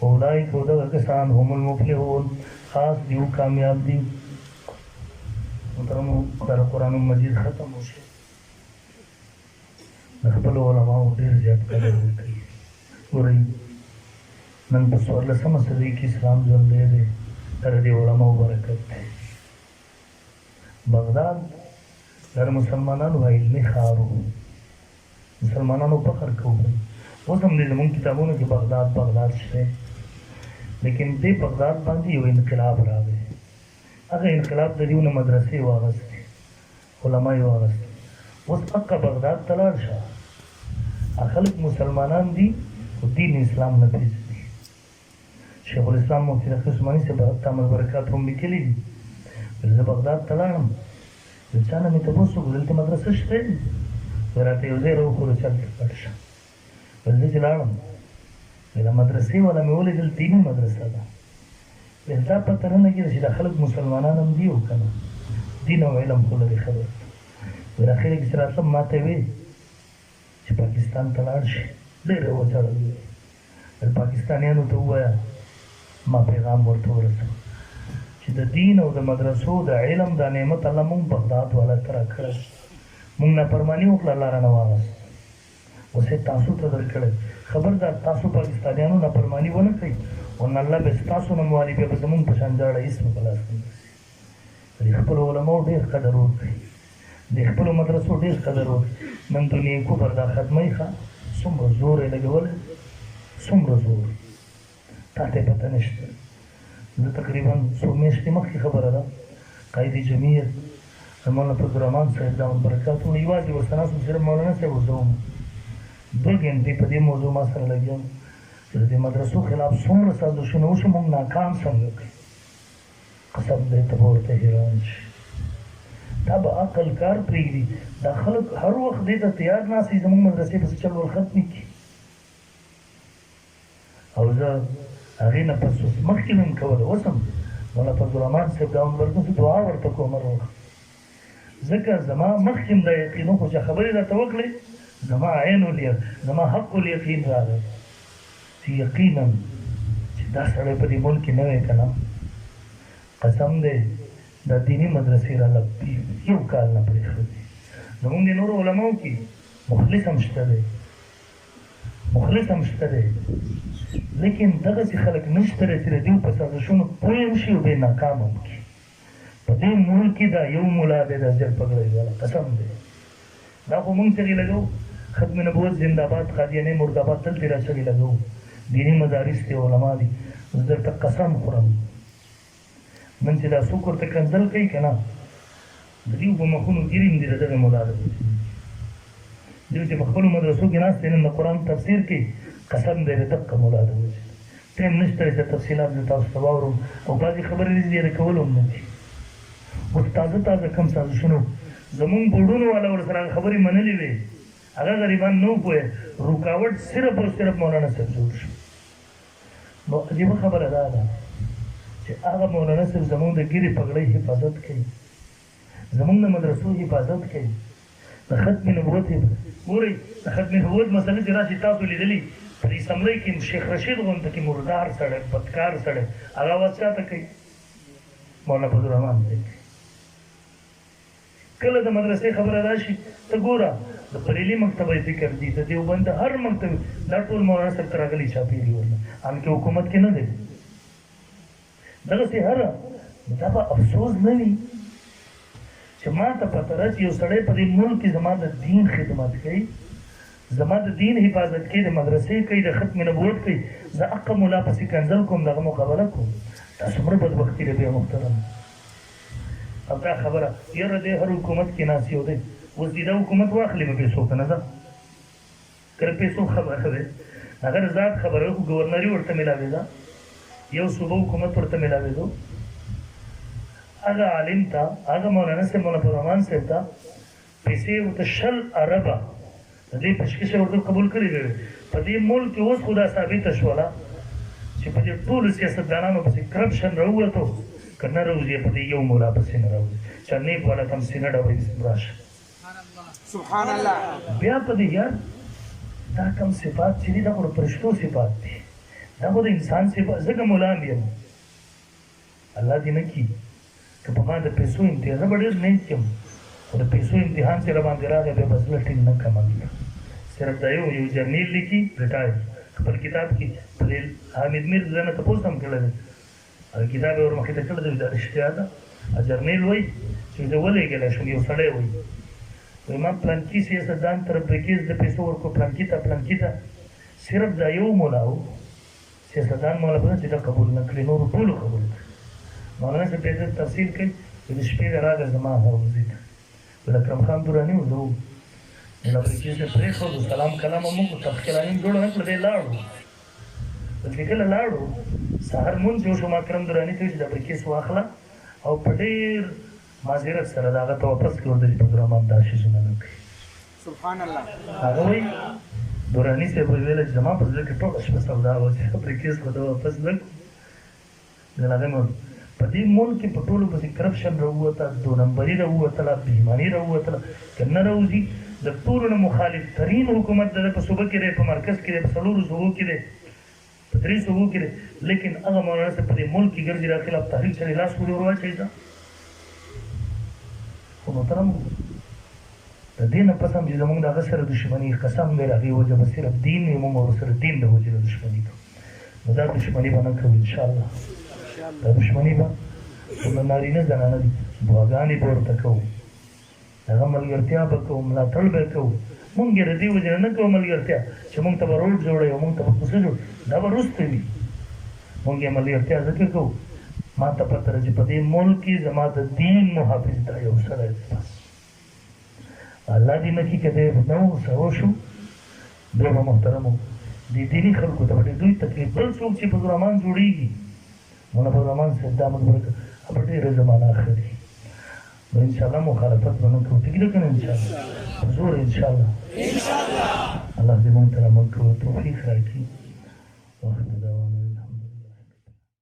اولئک دغه کسان هم المفلحون خاص دیو کامیاب دي محترمو دا قرآن مجید ختم وشي د خپلو علماو ډېر زیات قدر وکړي ګورئ نن په 14مه صدۍ کې اسلام ژوندی دی دا د دې علماو برکت دی بغداد دا د مسلمانانو علمي ښار و مسلمانانو فخر کوو اوس هم دې زموږ کتابونو کې بغداد شته لیکن دې بغداد باندې یو انقلاب راغی هغه انقلاب د دېونه مدرسې واغستې علما یې واغستې اوس پکه بغداد ته لاړ شه خلک مسلمانان دي خو دین اسلام نه پېژني شیخ الاسلام مفتي تقي عثماني صاحب تامل برکات هم لیکلي دي زه بغداد ته لاړم یو چا نه مې تپوس وکړو دلته مدرسه شته وایي راته یو ځای راوښودو چې هلته پټ شه ویل زه چې لاړم دا مدرسې والا مې ولیدل دیني مدرسه ده ویل دا پته نه لګېده چې دا خلک مسلمانان هم دي او که نه دین او علم خو لري خبره ور اخر کې سره تاسو ماته وی چې پاکستان ته لاړ شي ډېر وځړل د پاکستانیانو ته وایا ما پیغام ورته ورسول چې د دین او د مدرسو د علم د نعمت الله مونږ بغداد والا تر کړ مونږ نه پرمانی وکړه الله را نواز اوسه تاسو ته درکړل خبردار تاسو پاکستانیانو نه پرمانی ونه کوي او الله به تاسو نه موالي به زمونږ په شان ځاړه اسم خلاص کړي د خپل علماء ډېر قدر وکړي د خپل مدرسو ډېر قدر وکړي نن دنیا کو بردا خدمت ښه څومره زور یې لګول څومره زور تاته پته نشته زه تقریبا څو میاشتې مخکې خبره ده قایدي جمعیت مولانا فضل الرحمن صاحب دامت برکاته یوازې ورسره ناست صرف مولانا صاحب ورته وم 2 غنټې په دې موضوع ما سره لګیا وم چې د مدرسو خلاف څومره سازشونه وشو موږ ناکام څنګه کړي قسم دی ته به ورته حیران شي دا به عقل کار پرېږدي دا خلک هر وخت دې ته تیار ناست دي زموږ مدرسې پسې چل ول ختمې کړي او زه هغې نه پس مخکې مې هم کوله اوس هم مولانا فضل الرحمن صاحب دامت برکاته دعا ورته کوم هر وخت ځکه زما مخکې هم دا یقین وکړو چې خبرې راته وکړې زما عین زما حق الیقین راغی چې یقینا چې دا سړی په دې ملک کې نه وی که نه قسم دی دا دیني مدرسې راله یو کال نه پرېښودې زمونږ د نورو علماو کې مخلص هم شته دی مخلص هم شته دی لیکن دغسې خلک نشته دی چې د دوی په سازشونو پوه هم شي او بې ناکام هم کړي په دې ملک کې دا یو ملا دی دا زر پګړی والا قسم دی دا خو مونږ څنګه لګو ختم نبوت زنده‌باد قادیانې مرداباد تل تېرا څنګه لګو دیني مدارس دي علما دي زه درته قسم خورم نن چې دا څوک ورته کنځل کوي که نه د دې په مخونو ګیري هم دي د دغې ملا د دوی چې په خپلو مدرسو کې ناست دی نن د قرآن تفسیر کوي قسم دی د دقه ملا د وجې ټایم نشته دی چې تفصیلات زه تاسو ته واورم او بعضې خبرې دې ډېرې کول هم نه دي اوس تازه تازه کم سازشونو زمونږ بورډونو والا ورسره خبرې منلې وې هغه غریبان نه پوهې رکاوټ صرف او صرف مولانا صاحب جوړ شو نو عجیبه خبره دا ده چې هغه مولانا صاحب زمونږ د ګیرې پګړۍ حفاظت کوي زمونږ د مدرسو حفاظت کوي د ختم نبوت ګورئ د ختم نبوت مسله چې راشي تاسو لیدلي په دې اسمبلۍ کې شیخ رشید غونډه کې مردار سړی بدکار سړی هغه اواز چاته کوي مولانا فضل الرحمن دی کله د مدرسې خبره راشي ته ګوره د بریلي مکتبه فکر دي د دیوبند هر مکتب دا ټول مولانا صاحب ته راغلي چاپېري ورله هم کې حکومت کې نه دی دغسې هره دا به افسوس نه وي چې ما ته پته ده چې یو سړی په دې ملک کې زما د دین خدمت کوي زما د دین حفاظت کوي د مدرسې کوي د ختم نبوت کوي زه حقه ملا پسې کنځل کوم دغه مقابله کوم دا څومره بدبختي ده بیا محترم او دا خبره یاره دی هر حکومت کې ناست یو دی اوس دې دا حکومت واخلي به پیسو که نه ده که د پیسو خبره دی هغه د ذات خبره خو ګورنري ورته میلاوېده یو صوبه حکومت ورته میلاوېدو هغه عالم ته هغه مولانا صاحب مولانا فضل الرحمن صاحب ته پیسې ورته 100 اربه د دې پیشکش ورته قبول کړې وې په دې ملک کې اوس خو دا ثابته شوله چې په دې ټولو سیاستدانانو پسې کرپشن راووتو که نه راوځي په دې یو مولا پسې نه راوځي چې نیک والا ته هم سینه ډوئ راشه سبحان الله بیا په دې یار دا کم صفات چې دي دا خو د فرشتو صفات دي دا خو د انسان صفات ځکه مولا هم یم الله دې نه کړي که په ما د پیسو امتحان زه به ډېر نیک یم خو د پیسو امتحان چې راباندې راغی بیا به زړه ټینګ نه کړم صرف دا یو جرنیل لیکي ریټایر خپل کتاب کې په دې حامد میر زه نه تپوس هم کړی دی کتاب یې ورمخې ته کړی دی دا رښتیا ده جرنیل وایي چې زه ولېږلی شم یو سړی وایي وایي ما پلانکي سیاستدان طرف بریکیز د پیسو ورکړو پلانکي ته صرف دا یو مولا و سیاستدان مولا به چې دا قبول نه کړي نورو ټولو قبول کړي مولانا صاحب بیا تفصیل کوي چې د شپې نه راغی زما حوزې ته د اکرم خان دراني و زه د بریکیز نه پرېښودو سلام کلام هم وکړو تخکیلانیم جوړه نه کړه دی لاړو چې کله لاړو سهار مونځ یو شو ما اکرم دراني ته وایي چې دا بریکیز واخله او په ډېر معذرت سره د هغه ته واپس کړي ورته چې فضل الرحمن دا شیزونه نه کوي سبحان الله هغه وایي دراني صاحب ویله چې زما په زړه کې ټوله شپه سودا وه چې بریکیز خو ته واپس نه کړو هغه مې په دې ملک کې په ټولو پسې کرپشن راووته، دو نمبري راووتله، بېایماني راووتله، که نه راوځي د ټولو نه مخالف ترین حکومت د ده په صوبه کې دی، په مرکز کې دی، په 4 صوبو کې دی، په 3 صوبو کې دی، لیکن هغه مولانا صاحب په دې ملک کې ګرځي را خلاف تحریک سره لاس ور واچوي ده. خو محترم د دې نه پس هم چې زمونږ د هغه سره دښمني قسم دی، د هغې وجه به صرف دین وي، موږ ورسره دین د وجې نه دښمني کوو. نو دا دښمني به نه کوو انشاءالله. دا دښمني به څومره نارینه زنانه دي دعاګانې به ورته کوو، د هغه ملګرتیا به کوو، ملاتړ به کوو. مونږ یې د دې وجې نه کوو ملګرتیا چې مونږ ته به روډ جوړوي او مونږ ته به کوڅه جوړ، دا به وروسته وي. مونږ یې ملګرتیا ځکه کوو ما ته پته ده چې په دې ملک کې زما د دین محافظ دا یو سړی دی. بس الله دې نه کړي که دی نه و څه وشو بیا به محترمو دې دیني خلکو ته به دوی تکلیف. بل څوک چې په رحمان جوړېږي مولانا فضل الرحمن صاحب دا مطلب به ډېره زمانه اخلي. نو انشاءالله مخالفت به نه کوو، ټیک ده که نه؟ انشاءالله حضور انشاءالله الله دې موږ ته عمل کوو، توفیق راکړي. واخر دعوانا